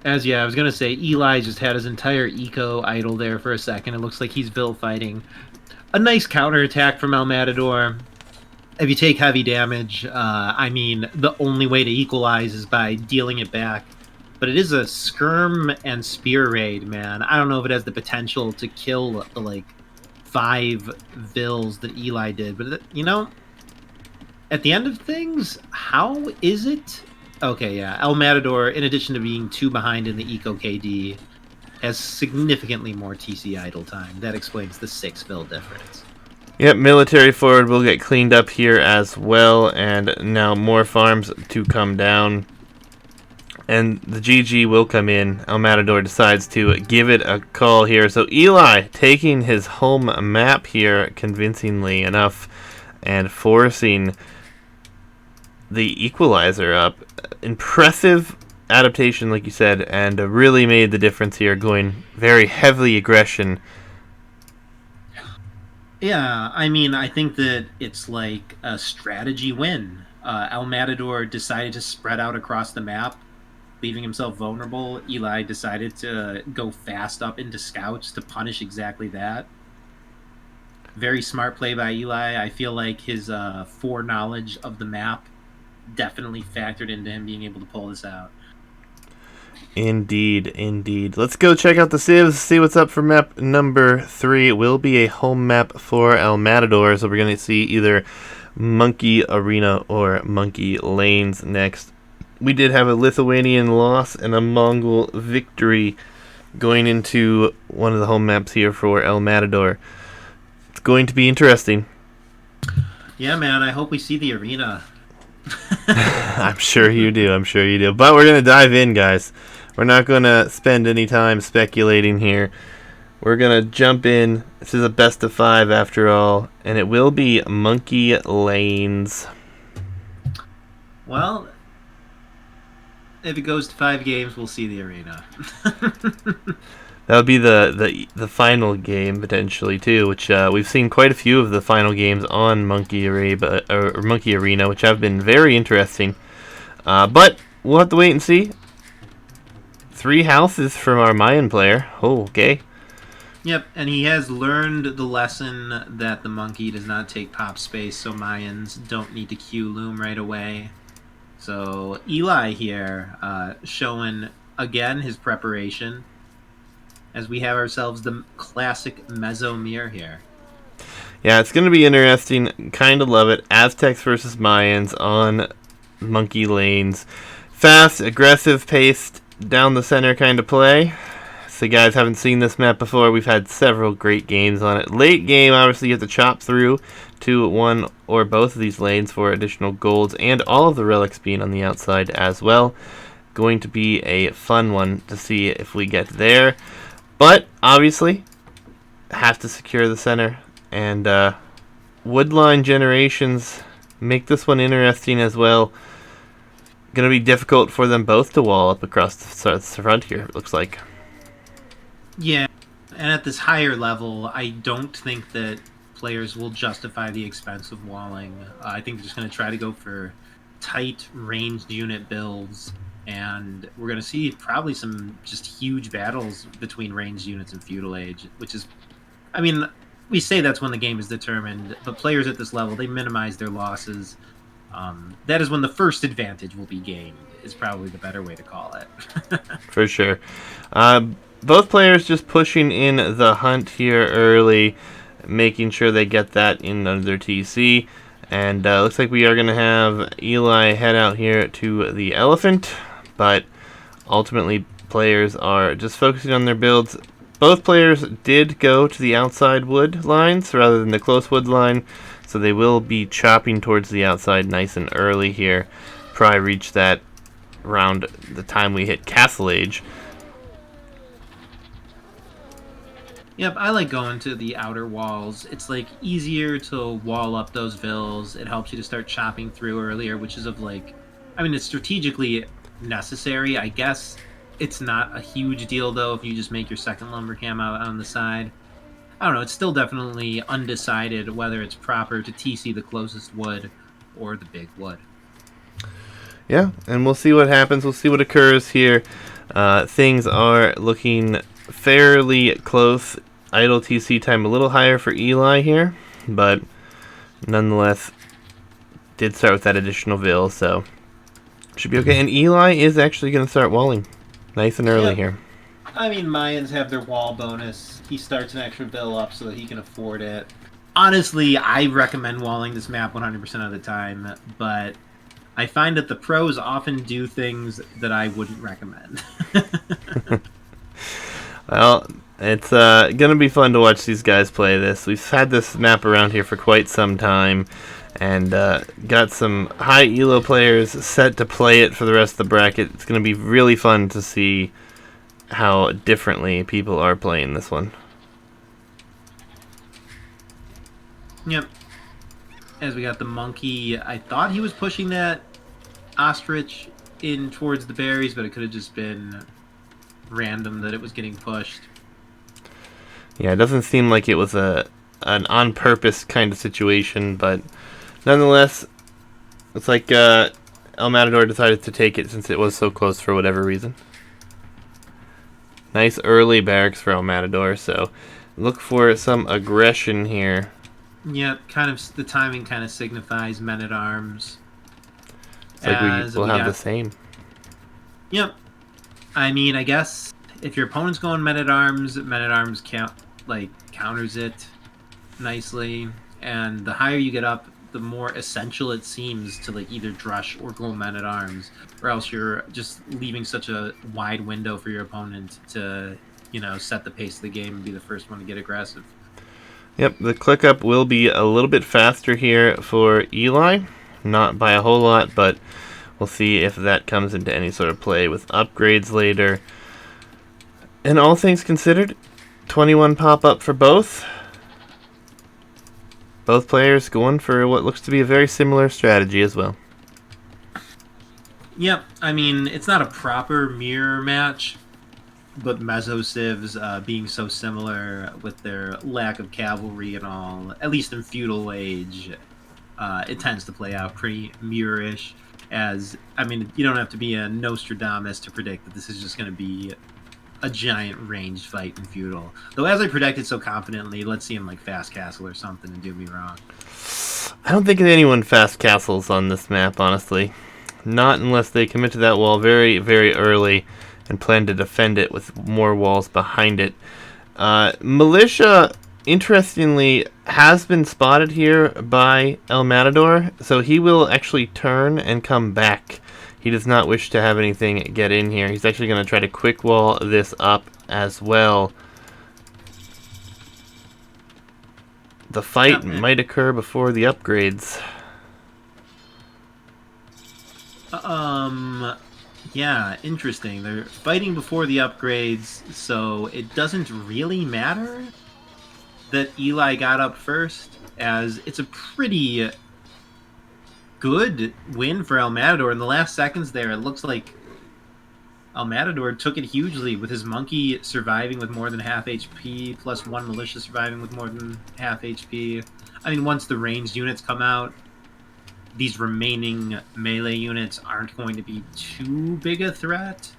I was going to say, Eli just had his entire eco idle there for a second. It looks like he's vill fighting. A nice counterattack from El Matador. If you take heavy damage, the only way to equalize is by dealing it back. But it is a skirm and spear raid, man. I don't know if it has the potential to kill the, 5 vills that Eli did. But, at the end of things, how is it? Okay, yeah. El Matador, in addition to being 2 behind in the Eco KD, has significantly more TC idle time. That explains the 6 vill difference. Yep, military forward will get cleaned up here as well, and now more farms to come down. And the GG will come in. El Matador decides to give it a call here. So Eli taking his home map here convincingly enough and forcing the equalizer up. Impressive adaptation, like you said, and really made the difference here, going very heavily aggression. Yeah, I think that it's like a strategy win. El Matador decided to spread out across the map, leaving himself vulnerable. Eli decided to go fast up into scouts to punish exactly that. Very smart play by Eli. I feel like his foreknowledge of the map definitely factored into him being able to pull this out. Indeed. Let's go check out the civs, see what's up for map number 3. It will be a home map for El Matador, so we're going to see either Monkey Arena or Monkey Lanes next. We did have a Lithuanian loss and a Mongol victory going into one of the home maps here for El Matador. It's going to be interesting. Yeah, man, I hope we see the arena. I'm sure you do. But we're going to dive in, guys. We're not going to spend any time speculating here. We're going to jump in. This is a best of 5 after all, and it will be Monkey Lanes. Well, if it goes to 5 games, we'll see the arena. That would be the final game, potentially, too, which we've seen quite a few of the final games on Monkey Arena, which have been very interesting. But we'll have to wait and see. 3 houses from our Mayan player. Oh, okay. Yep, and he has learned the lesson that the monkey does not take pop space, so Mayans don't need to queue loom right away. So Eli here showing, again, his preparation, as we have ourselves the classic Mesomir here. Yeah, it's going to be interesting. Kind of love it. Aztecs versus Mayans on Monkey Lanes. Fast, aggressive, paced, down the center kind of play. So you guys haven't seen this map before. We've had several great games on it. Late game, obviously, you have to chop through to one or both of these lanes for additional golds, and all of the relics being on the outside as well. Going to be a fun one to see if we get there. But, obviously, have to secure the center. And woodline generations make this one interesting as well. Going to be difficult for them both to wall up across the front here, it looks like. Yeah, and at this higher level, I don't think that players will justify the expense of walling. I think they're just going to try to go for tight ranged unit builds, and we're going to see probably some just huge battles between ranged units in Feudal Age, which is, I mean, we say that's when the game is determined, but players at this level, they minimize their losses. That is when the first advantage will be gained, is probably the better way to call it. For sure. Both players just pushing in the hunt here early, making sure they get that in under their TC. And looks like we are going to have Eli head out here to the elephant, but ultimately players are just focusing on their builds. Both players did go to the outside wood lines rather than the close wood line, so they will be chopping towards the outside nice and early here. Probably reach that around the time we hit Castle Age. Yep, I like going to the outer walls. It's like easier to wall up those vills. It helps you to start chopping through earlier, which is of like, I mean, it's strategically necessary. I guess it's not a huge deal though if you just make your second lumber cam out on the side. I don't know, it's still definitely undecided whether it's proper to TC the closest wood or the big wood. Yeah, and we'll see what happens. We'll see what occurs here. Things are looking fairly close. Idle TC time a little higher for Eli here, but nonetheless did start with that additional vill, so should be okay. And Eli is actually going to start walling nice and early here. I mean, Mayans have their wall bonus. He starts an extra bill up so that he can afford it. Honestly, I recommend walling this map 100% of the time, but I find that the pros often do things that I wouldn't recommend. Well, it's going to be fun to watch these guys play this. We've had this map around here for quite some time, and got some high elo players set to play it for the rest of the bracket. It's going to be really fun to see how differently people are playing this one. Yep. As we got the monkey, I thought he was pushing that ostrich in towards the berries, but it could have just been random that it was getting pushed. Yeah, it doesn't seem like it was an on-purpose kind of situation, but nonetheless, it's like El Matador decided to take it since it was so close for whatever reason. Nice early barracks for El Matador, so look for some aggression here. Yeah, kind of the timing kind of signifies men-at-arms. It's like we'll have the same. Yep. I mean, I guess if your opponent's going men-at-arms counters it nicely, and the higher you get up, the more essential it seems to like either drush or go men-at-arms, or else you're just leaving such a wide window for your opponent to, set the pace of the game and be the first one to get aggressive. Yep, the click up will be a little bit faster here for Eli. Not by a whole lot, but we'll see if that comes into any sort of play with upgrades later. And all things considered, 21 pop up for both. Both players going for what looks to be a very similar strategy as well. Yep, I mean, it's not a proper mirror match, but Meso civs being so similar with their lack of cavalry and all, at least in Feudal Age, it tends to play out pretty mirror-ish. As, I mean, you don't have to be a Nostradamus to predict that this is just going to be a giant ranged fight in Feudal. Though as I predicted so confidently, let's see him like fast castle or something and do me wrong. I don't think anyone fast castles on this map, honestly. Not unless they commit to that wall very, very early and plan to defend it with more walls behind it. Militia, interestingly, has been spotted here by El Matador, so he will actually turn and come back. He does not wish to have anything get in here. He's actually going to try to quick wall this up as well. The fight might occur before the upgrades. Yeah, interesting. They're fighting before the upgrades, so it doesn't really matter that Eli got up first, as it's a pretty good win for El Matador. In the last seconds there, it looks like El Matador took it hugely, with his monkey surviving with more than half HP, plus one militia surviving with more than half HP. I mean, once the ranged units come out, these remaining melee units aren't going to be too big a threat.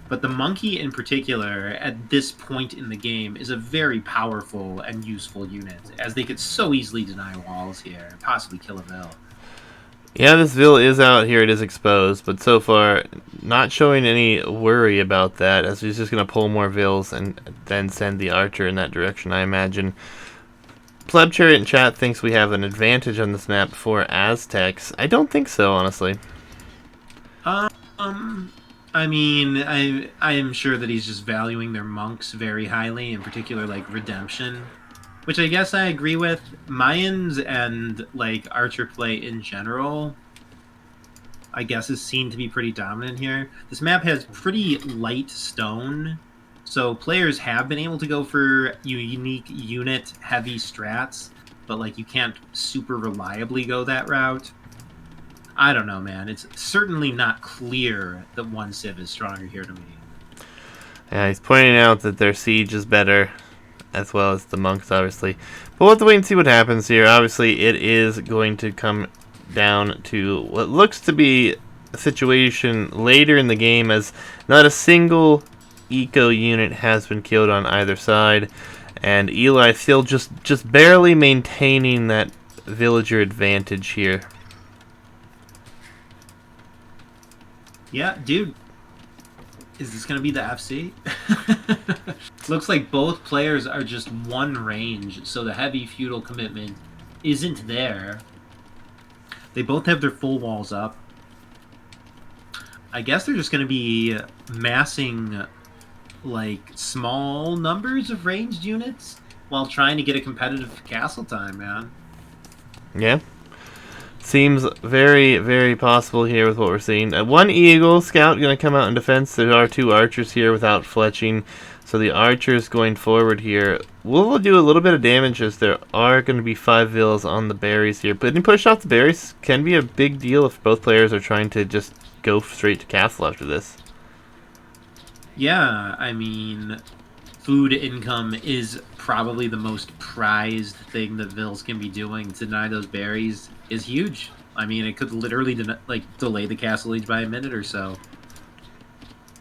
But the monkey in particular, at this point in the game, is a very powerful and useful unit, as they could so easily deny walls here, and possibly kill a Vil. Yeah, this Vil is out here. It is exposed, but so far, not showing any worry about that, as he's just going to pull more Vils and then send the archer in that direction, I imagine. Pleb Chariot in chat thinks we have an advantage on this map for Aztecs. I don't think so, honestly. I mean, I am sure that he's just valuing their monks very highly, in particular, like, redemption, which I guess I agree with. Mayans and, like, archer play in general, I guess, is seen to be pretty dominant here. This map has pretty light stone, so players have been able to go for unique unit heavy strats, but, like, you can't super reliably go that route. I don't know, man. It's certainly not clear that one civ is stronger here to me. Yeah, he's pointing out that their siege is better, as well as the monks, obviously. But we'll have to wait and see what happens here. Obviously, it is going to come down to what looks to be a situation later in the game, as not a single eco unit has been killed on either side, and Eli still just barely maintaining that villager advantage here. Yeah, dude. Is this going to be the FC? Looks like both players are just one range, so the heavy feudal commitment isn't there. They both have their full walls up. I guess they're just going to be massing, like, small numbers of ranged units while trying to get a competitive castle time, man. Yeah. Seems very, very possible here with what we're seeing. One Eagle Scout going to come out in defense. There are two archers here without fletching. So the archers going forward here will do a little bit of damage, as there are going to be 5 Vils on the berries here. But push off the berries can be a big deal if both players are trying to just go straight to castle after this. Yeah, I mean, food income is probably the most prized thing that Vils can be doing. To deny those berries is huge. I mean, it could literally delay the castle age by a minute or so.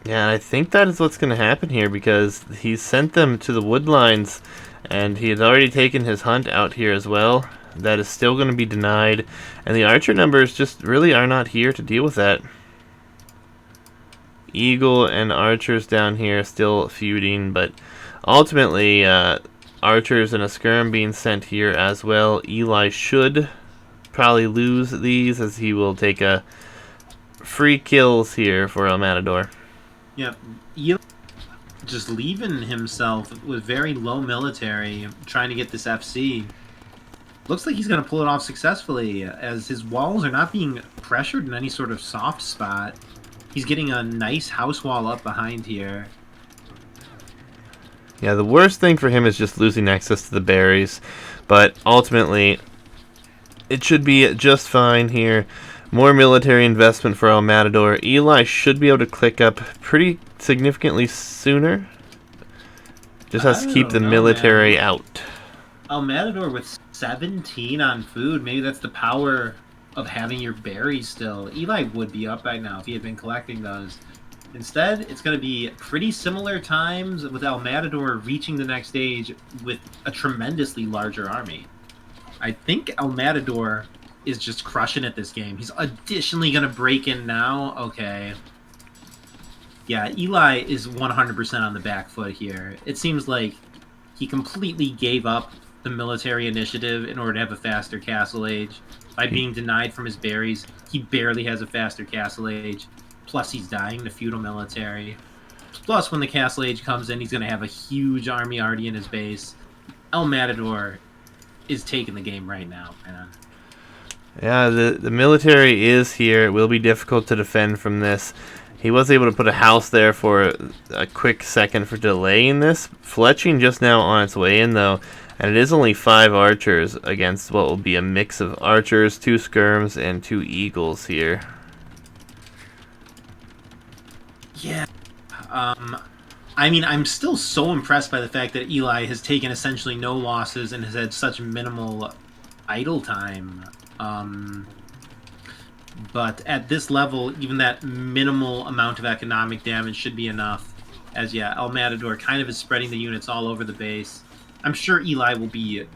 Yeah, I think that is what's going to happen here, because he sent them to the woodlines, and he had already taken his hunt out here as well. That is still going to be denied, and the archer numbers just really are not here to deal with that. Eagle and archers down here still feuding, but ultimately, archers and a skirm being sent here as well. Eli should probably lose these, as he will take a free kills here for El Matador. Yeah, Eli just leaving himself with very low military, trying to get this FC. Looks like he's going to pull it off successfully, as his walls are not being pressured in any sort of soft spot. He's getting a nice house wall up behind here. Yeah, the worst thing for him is just losing access to the berries, but ultimately it should be just fine here. More military investment for El Matador. Eli should be able to click up pretty significantly sooner. Just has to keep the military out. El Matador with 17 on food. Maybe that's the power of having your berries still. Eli would be up by now if he had been collecting those. Instead, it's going to be pretty similar times, with El Matador reaching the next stage with a tremendously larger army. I think El Matador is just crushing it this game. He's additionally going to break in now. Okay. Yeah, Eli is 100% on the back foot here. It seems like he completely gave up the military initiative in order to have a faster castle age. By being denied from his berries, he barely has a faster castle age. Plus, he's dying to feudal military. Plus, when the castle age comes in, he's going to have a huge army already in his base. El Matador is taking the game right now, man. Yeah, the military is here. It will be difficult to defend from this. He was able to put a house there for a quick second for delaying this. Fletching just now on its way in, though, and it is only 5 archers against what will be a mix of archers, 2 skirms, and 2 eagles here. Yeah. I mean, I'm still so impressed by the fact that Eli has taken essentially no losses and has had such minimal idle time. But at this level, even that minimal amount of economic damage should be enough. As, yeah, El Matador kind of is spreading the units all over the base. I'm sure Eli will be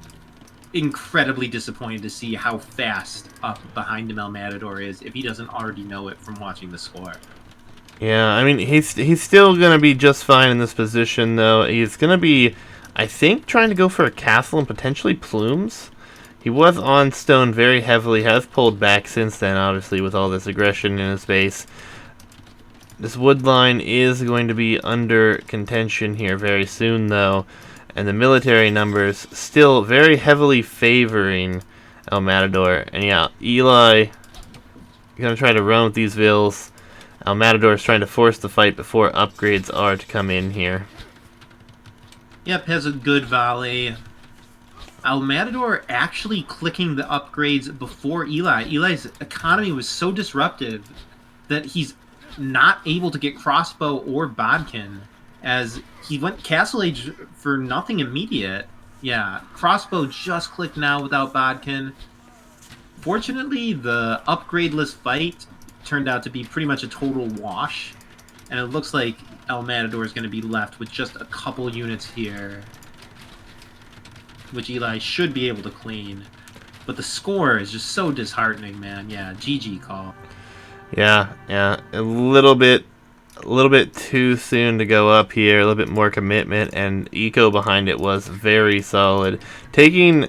incredibly disappointed to see how fast up behind him El Matador is if he doesn't already know it from watching the score. Yeah, I mean, he's still going to be just fine in this position, though. He's going to be, I think, trying to go for a castle and potentially plumes. He was on stone very heavily, has pulled back since then, obviously, with all this aggression in his base. This wood line is going to be under contention here very soon, though, and the military numbers still very heavily favoring El Matador. And yeah, Eli going to try to run with these vills. El Matador is trying to force the fight before upgrades are to come in here. Yep, has a good volley. El Matador actually clicking the upgrades before Eli. Eli's economy was so disruptive that he's not able to get crossbow or bodkin, as he went Castle Age for nothing immediate. Yeah, crossbow just clicked now without bodkin. Fortunately, the upgradeless fight turned out to be pretty much a total wash, and it looks like El Matador is going to be left with just a couple units here, which Eli should be able to clean. But the score is just so disheartening, man. Yeah, GG call. Yeah, a little bit too soon to go up here. A little bit more commitment, and eco behind it was very solid. Taking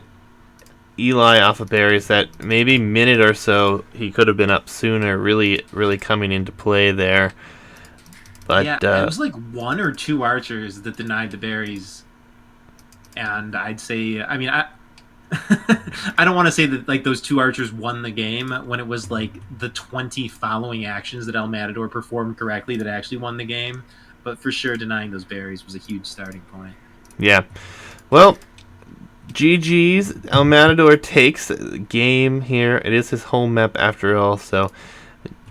Eli off of berries, that maybe minute or so he could have been up sooner, really coming into play there. But yeah, it was like 1 or 2 archers that denied the berries, and I'd say, I mean, I I don't want to say that like those 2 archers won the game when it was like the 20 following actions that El Matador performed correctly that actually won the game, but for sure denying those berries was a huge starting point. Yeah, well, GG's. El Matador takes the game here. It is his home map after all, so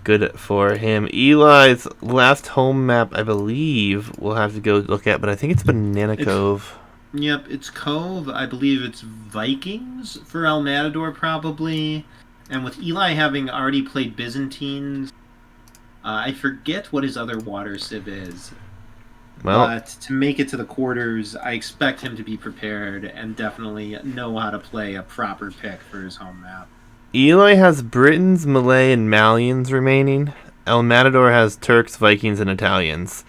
good for him. Eli's last home map, I believe, we'll have to go look at, but I think it's Banana Cove. Yep, it's Cove. I believe it's Vikings for El Matador, probably. And with Eli having already played Byzantines, I forget what his other water civ is. Well, but to make it to the quarters, I expect him to be prepared and definitely know how to play a proper pick for his home map. Eli has Britons, Malay, and Malians remaining. El Matador has Turks, Vikings, and Italians.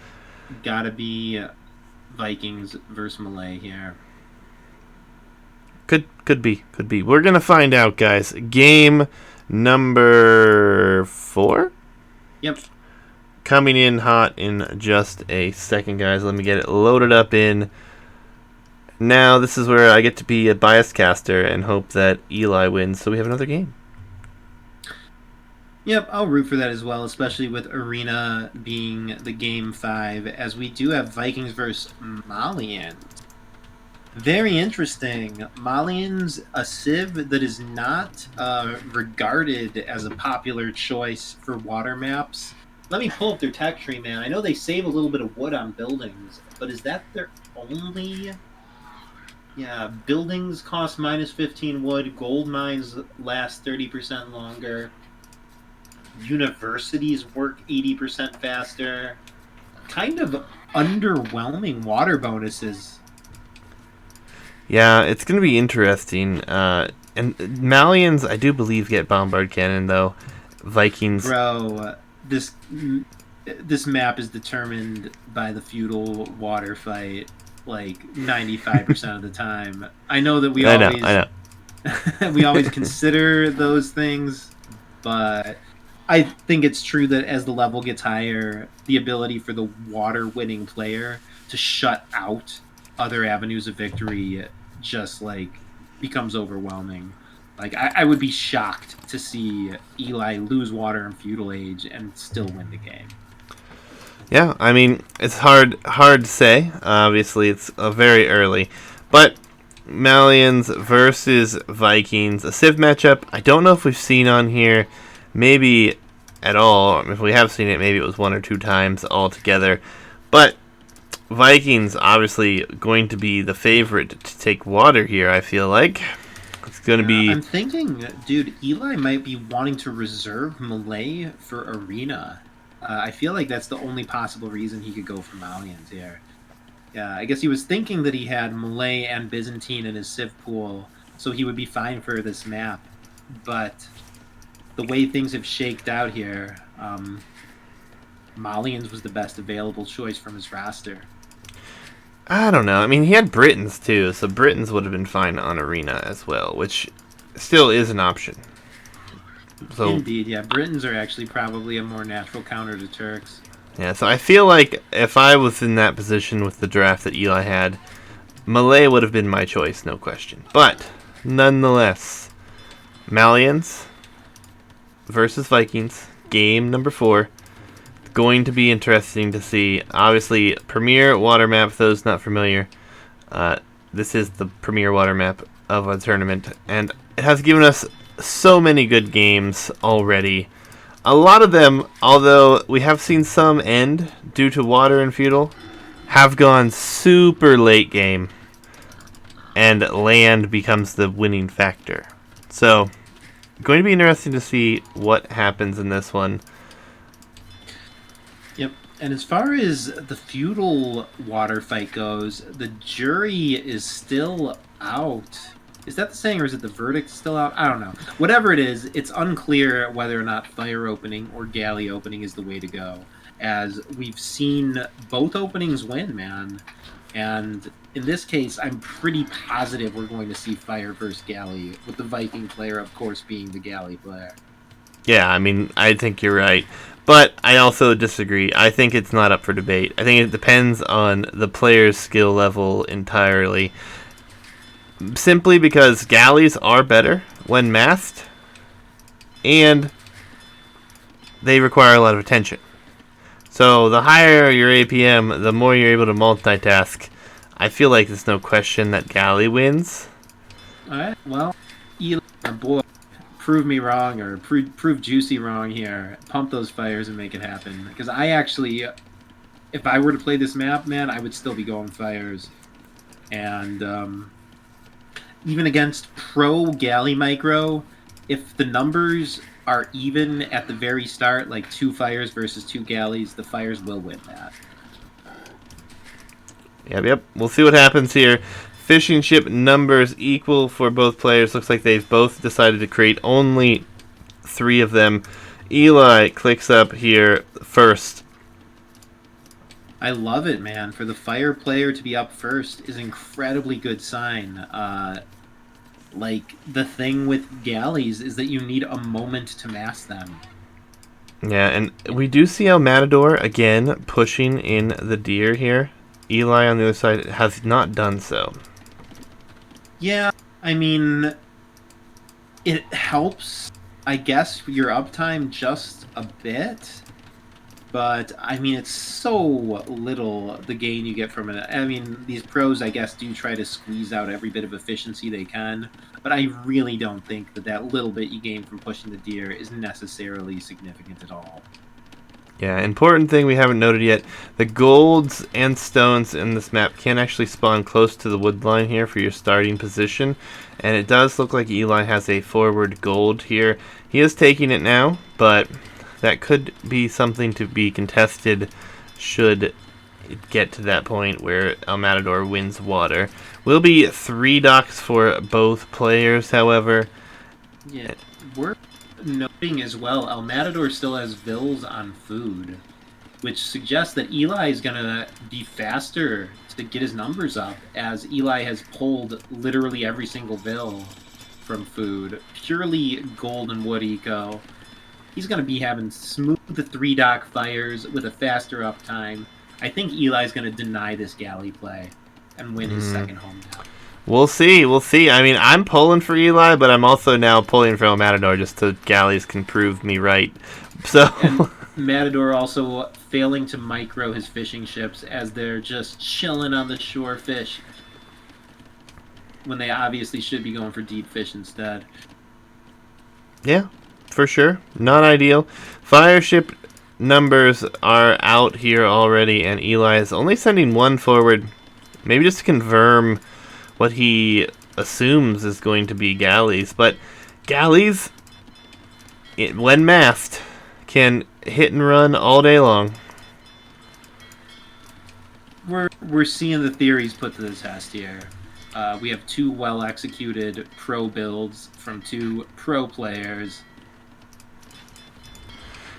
Gotta be Vikings versus Malay here. Could be. We're gonna find out, guys. Game number 4? Yep. Coming in hot in just a second, guys. Let me get it loaded up in. Now, this is where I get to be a biased caster and hope that Eli wins, so we have another game. Yep, I'll root for that as well, especially with Arena being the game 5, as we do have Vikings versus Malian. Very interesting. Malian's a civ that is not regarded as a popular choice for water maps. Let me pull up their tech tree, man. I know they save a little bit of wood on buildings, but is that their only... Yeah, buildings cost minus 15 wood, gold mines last 30% longer, universities work 80% faster. Kind of underwhelming water bonuses. Yeah, it's going to be interesting. And Malians, I do believe, get bombard cannon, though. Vikings... Bro, this map is determined by the feudal water fight, like 95% of the time. I know that we we always consider those things, but I think it's true that as the level gets higher, the ability for the water winning player to shut out other avenues of victory just like becomes overwhelming. Like I would be shocked to see Eli lose water in feudal age and still win the game. Yeah, I mean, it's hard to say. Obviously, it's very early. But Malians versus Vikings, a Civ matchup. I don't know if we've seen on here, maybe at all. If we have seen it, maybe it was one or two times all together. But Vikings obviously going to be the favorite to take water here, I feel like. It's going to be... I'm thinking, dude, Eli might be wanting to reserve Malay for Arena. I feel like that's the only possible reason he could go for Malians here. Yeah, I guess he was thinking that he had Malay and Byzantine in his Civ pool, so he would be fine for this map. But the way things have shaked out here, Malians was the best available choice from his roster. I don't know. I mean, he had Britons too, so Britons would have been fine on Arena as well, which still is an option. So, indeed, yeah. Britons are actually probably a more natural counter to Turks. yeah, so I feel like if I was in that position with the draft that Eli had, Malay would have been my choice, no question. But, nonetheless, Malians versus Vikings, game number 4. Going to be interesting to see. Obviously, Premier Water Map, for those not familiar, this is the Premier Water Map of a tournament, and it has given us so many good games already. A lot of them, although we have seen some end due to water and feudal, have gone super late game, and land becomes the winning factor. So, going to be interesting to see what happens in this one. Yep. And as far as the feudal water fight goes, the jury is still out. Is that the saying, or is it the verdict still out? I don't know. Whatever it is, it's unclear whether or not fire opening or galley opening is the way to go, as we've seen both openings win, man. And in this case, I'm pretty positive we're going to see fire versus galley, with the Viking player, of course, being the galley player. Yeah, I mean, I think you're right. But I also disagree. I think it's not up for debate. I think it depends on the player's skill level entirely. Simply because galleys are better when masked, and they require a lot of attention. So the higher your APM, the more you're able to multitask. I feel like there's no question that galley wins. Alright, well, Eli, our boy, prove me wrong, or prove Juicy wrong here. Pump those fires and make it happen. Because I actually, if I were to play this map, man, I would still be going fires. And even against pro galley micro, if the numbers are even at the very start, like 2 fires versus 2 galleys, the fires will win that. Yep. We'll see what happens here. Fishing ship numbers equal for both players. Looks like they've both decided to create only 3 of them. Eli clicks up here first. I love it, man. For the fire player to be up first is an incredibly good sign. Like, the thing with galleys is that you need a moment to mass them. Yeah, and we do see El Matador again pushing in the deer here. Eli on the other side has not done so. Yeah, I mean, it helps, I guess, your uptime just a bit. But, I mean, it's so little the gain you get from it. I mean, these pros, I guess, do try to squeeze out every bit of efficiency they can. But I really don't think that that little bit you gain from pushing the deer is necessarily significant at all. Yeah, important thing we haven't noted yet. The golds and stones in this map can actually spawn close to the wood line here for your starting position. And it does look like Eli has a forward gold here. He is taking it now, but that could be something to be contested should it get to that point where El Matador wins water. Will be 3 docks for both players, however. Yeah, we're noting as well, El Matador still has vills on food, which suggests that Eli is going to be faster to get his numbers up, as Eli has pulled literally every single vill from food. Purely gold and wood eco. He's going to be having smooth 3-dock fires with a faster uptime. I think Eli's going to deny this galley play and win his second home now. We'll see. I mean, I'm pulling for Eli, but I'm also now pulling for El Matador just so galleys can prove me right. So And Matador also failing to micro his fishing ships as they're just chilling on the shore fish when they obviously should be going for deep fish instead. Yeah, for sure. Not ideal. Fire ship numbers are out here already, and Eli is only sending one forward, maybe just to confirm what he assumes is going to be galleys. But galleys, when masked, can hit and run all day long. We're seeing the theories put to the test here. We have two well-executed pro builds from two pro players.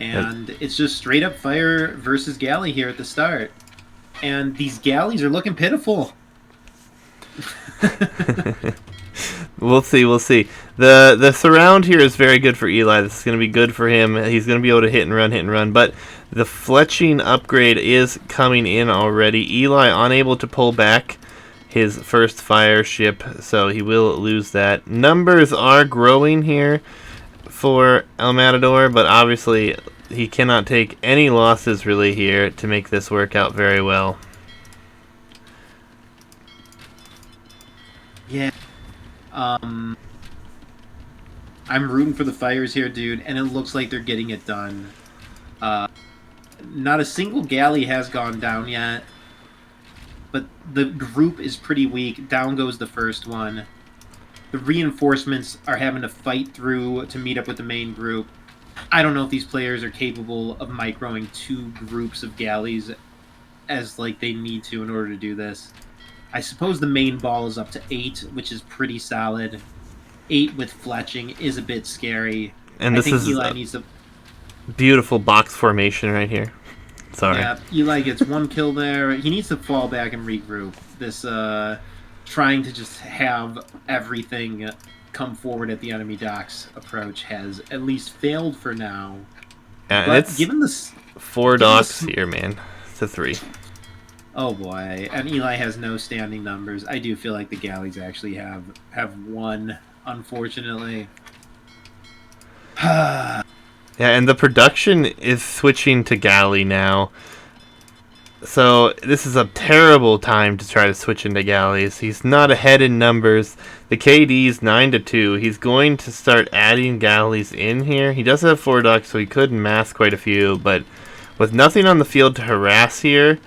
And it's just straight-up fire versus galley here at the start. And these galleys are looking pitiful. We'll see. The surround here is very good for Eli. This is going to be good for him. He's going to be able to hit and run. But the fletching upgrade is coming in already. Eli unable to pull back his first fire ship, so he will lose that. Numbers are growing here for El Matador, but obviously he cannot take any losses really here to make this work out very well. Yeah. I'm rooting for the fires here, dude, and it looks like they're getting it done. Not a single galley has gone down yet, but the group is pretty weak. Down goes the first one. The reinforcements are having to fight through to meet up with the main group. I don't know if these players are capable of microing two groups of galleys as like they need to in order to do this. I suppose the main ball is up to 8, which is pretty solid. 8 with fletching is a bit scary. And this is Eli needs to... beautiful box formation right here. Sorry. Yeah, Eli gets one kill there. He needs to fall back and regroup. This trying to just have everything come forward at the enemy docks approach has at least failed for now. And but it's given this 4 docks here, man. It's a 3. Oh boy, and Eli has no standing numbers. I do feel like the galleys actually have won, unfortunately. Yeah, and the production is switching to galley now. So this is a terrible time to try to switch into galleys. He's not ahead in numbers. The KD's 9-2. He's going to start adding galleys in here. He does have 4 docks, so he could mass quite a few, but with nothing on the field to harass here,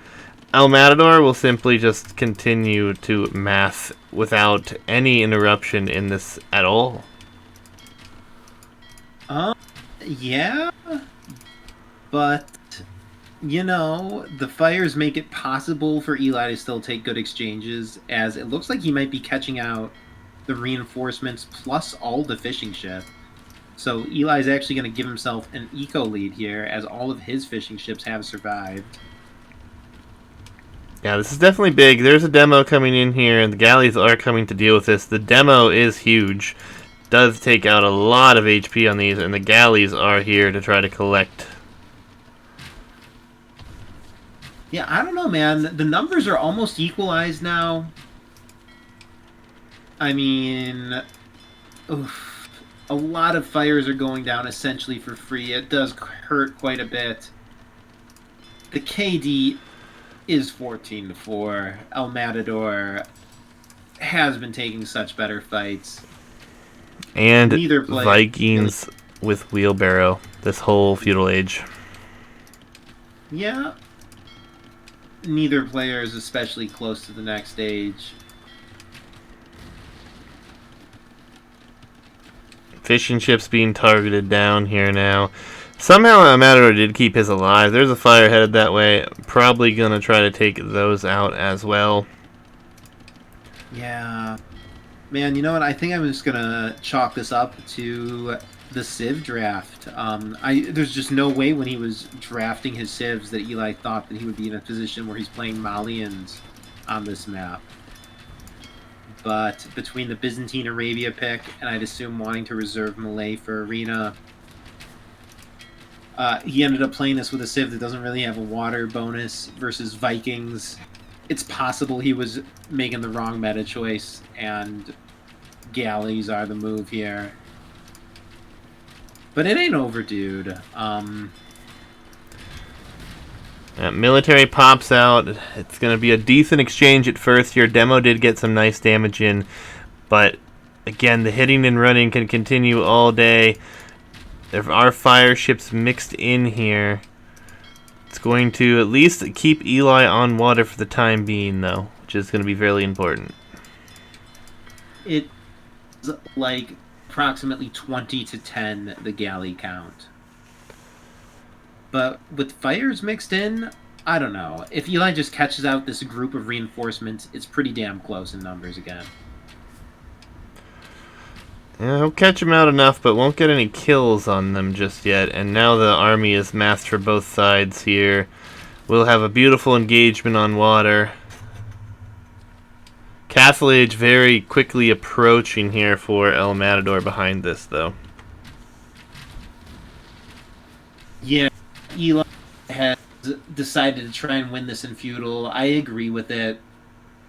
El Matador will simply just continue to mass without any interruption in this at all. Yeah, but, you know, the fires make it possible for Eli to still take good exchanges, as it looks like he might be catching out the reinforcements plus all the fishing ship. So Eli's actually going to give himself an eco lead here, as all of his fishing ships have survived. Yeah, this is definitely big. There's a demo coming in here, and the galleys are coming to deal with this. The demo is huge. Does take out a lot of HP on these, and the galleys are here to try to collect. Yeah, I don't know, man. The numbers are almost equalized now. I mean, oof, a lot of fires are going down essentially for free. It does hurt quite a bit. The KD is 14-4. El Matador has been taking such better fights. And Vikings with wheelbarrow this whole feudal age. Yeah. Neither player is especially close to the next stage. Fishing ships being targeted down here now. Somehow Matador did keep his alive. There's a fire headed that way. Probably going to try to take those out as well. Yeah. Man, you know what? I think I'm just going to chalk this up to the Civ draft. There's just no way when he was drafting his Civs that Eli thought that he would be in a position where he's playing Malians on this map. But between the Byzantine Arabia pick and I'd assume wanting to reserve Malay for Arena, he ended up playing this with a Civ that doesn't really have a water bonus versus Vikings. It's possible he was making the wrong meta choice, and galleys are the move here. But it ain't over, dude. Military pops out. It's going to be a decent exchange at first here. Demo did get some nice damage in, but again, the hitting and running can continue all day. There are fire ships mixed in here. It's going to at least keep Eli on water for the time being, though, which is going to be very important. It's like approximately 20 to 10, the galley count. But with fires mixed in, I don't know. If Eli just catches out this group of reinforcements, it's pretty damn close in numbers again. Yeah, he'll catch them out enough, but won't get any kills on them just yet. And now the army is massed for both sides here. We'll have a beautiful engagement on water. Castle Age very quickly approaching here for El Matador behind this, though. Yeah, Eli has decided to try and win this in feudal. I agree with it,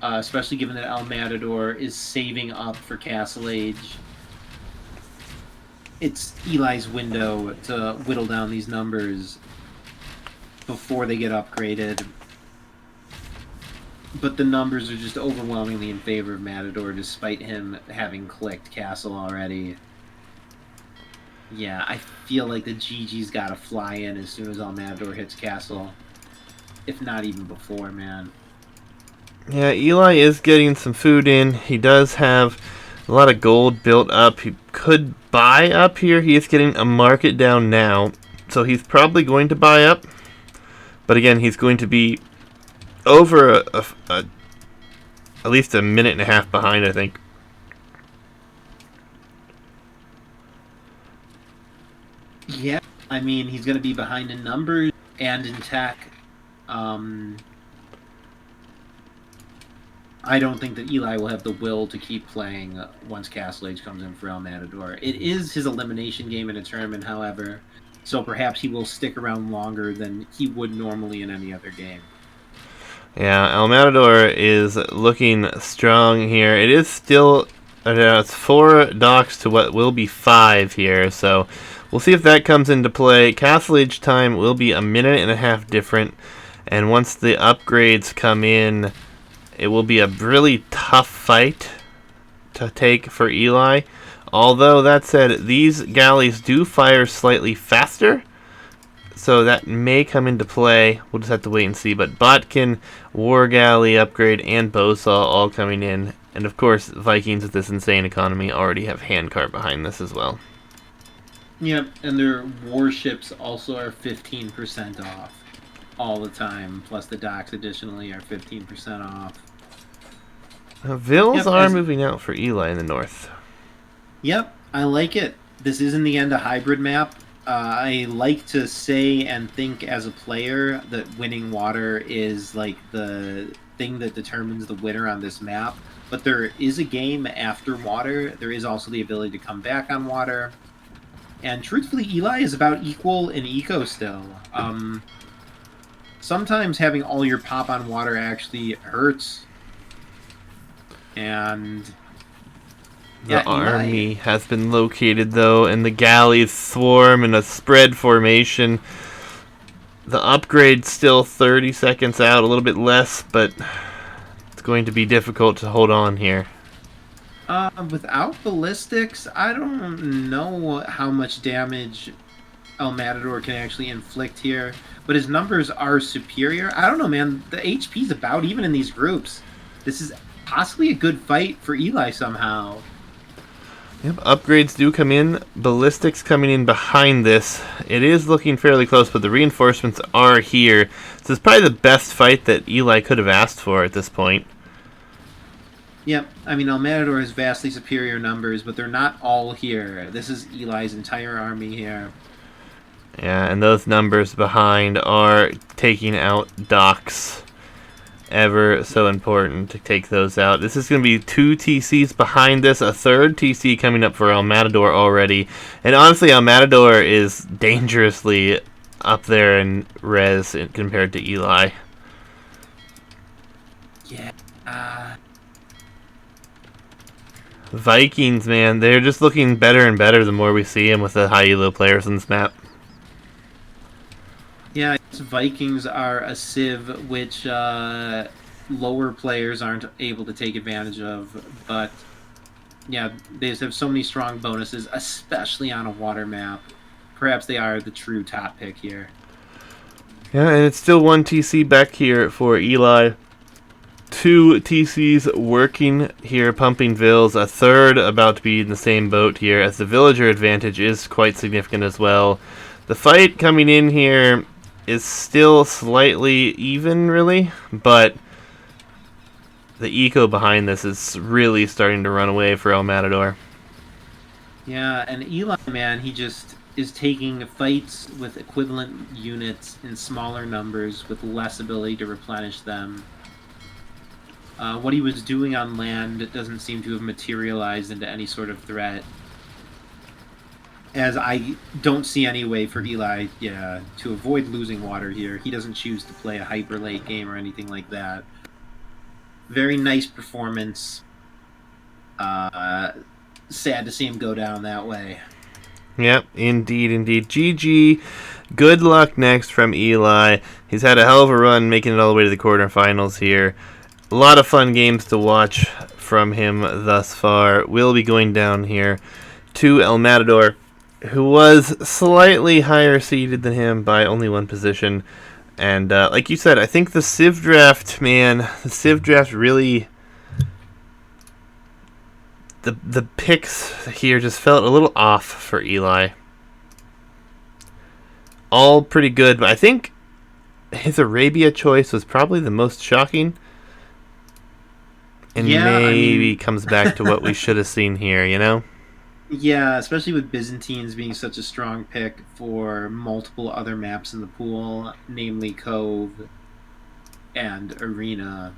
especially given that El Matador is saving up for Castle Age. It's Eli's window to whittle down these numbers before they get upgraded. But the numbers are just overwhelmingly in favor of Matador, despite him having clicked Castle already. Yeah, I feel like the GG's got to fly in as soon as El Matador hits Castle. If not even before, man. Yeah, Eli is getting some food in. He does have a lot of gold built up. He could buy up here. He is getting a market down now, so he's probably going to buy up. But again, he's going to be over at least a minute and a half behind, I think. Yeah, I mean, he's going to be behind in numbers and in tech. I don't think that Eli will have the will to keep playing once Castle Age comes in for El Matador. It is his elimination game in a tournament, however, so perhaps he will stick around longer than he would normally in any other game. Yeah, El Matador is looking strong here. It is still it's 4 docks to what will be 5 here, so we'll see if that comes into play. Castle Age time will be a minute and a half different, and once the upgrades come in, it will be a really tough fight to take for Eli. Although, that said, these galleys do fire slightly faster, so that may come into play. We'll just have to wait and see. But Botkin, War Galley upgrade, and Bowsaw all coming in. And of course, Vikings with this insane economy already have Handcart behind this as well. Yep, and their warships also are 15% off all the time. Plus the docks additionally are 15% off. Vills are moving out for Eli in the north. Yep, I like it. This is in the end a hybrid map. I like to say and think as a player that winning water is like the thing that determines the winner on this map. But there is a game after water. There is also the ability to come back on water. And truthfully, Eli is about equal in eco still. Sometimes having all your pop on water actually hurts. And the army has been located, though, and the galleys swarm in a spread formation. The upgrade's still 30 seconds out, a little bit less, but it's going to be difficult to hold on here. Without ballistics, I don't know how much damage El Matador can actually inflict here, but his numbers are superior. I don't know, man. The HP's about even in these groups. This is possibly a good fight for Eli somehow. Yep, upgrades do come in. Ballistics coming in behind this. It is looking fairly close, but the reinforcements are here. So it's probably the best fight that Eli could have asked for at this point. Yep, I mean, El Matador has vastly superior numbers, but they're not all here. This is Eli's entire army here. Yeah, and those numbers behind are taking out docks. Ever so important to take those out. This is going to be 2 TCs behind this, a third TC coming up for El Matador already. And honestly, El Matador is dangerously up there in res compared to Eli. Yeah. Vikings, man, they're just looking better and better the more we see them with the high elo players on this map. Yeah, it's course, Vikings are a civ which lower players aren't able to take advantage of, but yeah, they just have so many strong bonuses, especially on a water map. Perhaps they are the true top pick here. Yeah, and it's still 1 TC back here for Eli. 2 TCs working here, pumping Vills. A third about to be in the same boat here, as the villager advantage is quite significant as well. The fight coming in here is still slightly even, really, but the eco behind this is really starting to run away for El Matador. Yeah, and Eli, man, he just is taking fights with equivalent units in smaller numbers with less ability to replenish them. What he was doing on land doesn't seem to have materialized into any sort of threat. As I don't see any way for Eli to avoid losing water here. He doesn't choose to play a hyper late game or anything like that. Very nice performance. Sad to see him go down that way. Yep, indeed, indeed. GG. Good luck next from Eli. He's had a hell of a run making it all the way to the quarterfinals here. A lot of fun games to watch from him thus far. We'll be going down here to El Matador, who was slightly higher seeded than him by only 1 position. And like you said, I think the Civ draft, man, the Civ draft really... The picks here just felt a little off for Eli. All pretty good, but I think his Arabia choice was probably the most shocking. And maybe comes back to what we should have seen here, you know? Yeah, especially with Byzantines being such a strong pick for multiple other maps in the pool, namely Cove and Arena.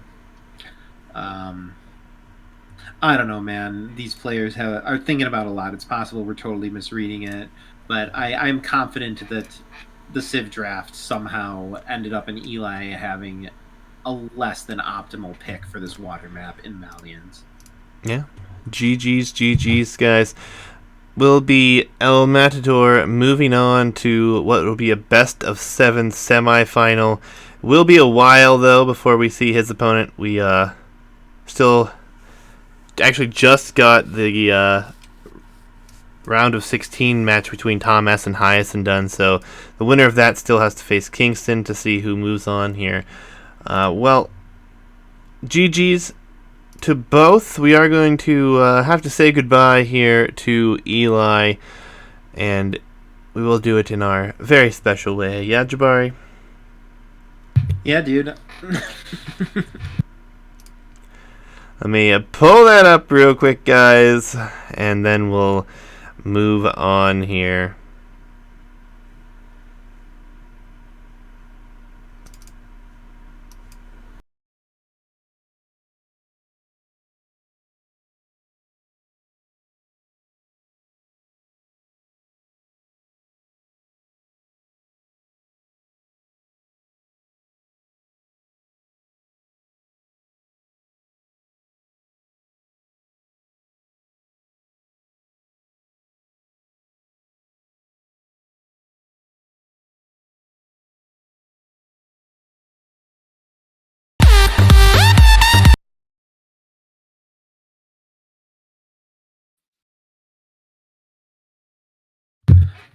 I don't know, man. These players are thinking about a lot. It's possible we're totally misreading it, but I'm confident that the Civ draft somehow ended up in Eli having a less than optimal pick for this water map in Malians. Yeah. GG's, guys. Will be El Matador moving on to what will be a best of 7 semifinal. Will be a while, though, before we see his opponent. We still actually just got the round of 16 match between Tom S. and Hyacinth done, so the winner of that still has to face Kingston to see who moves on here. Well, GG's to both. We are going to have to say goodbye here to Eli, and we will do it in our very special way. Yeah, Jabari? Yeah, dude. Let me pull that up real quick, guys, and then we'll move on here.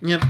Yep.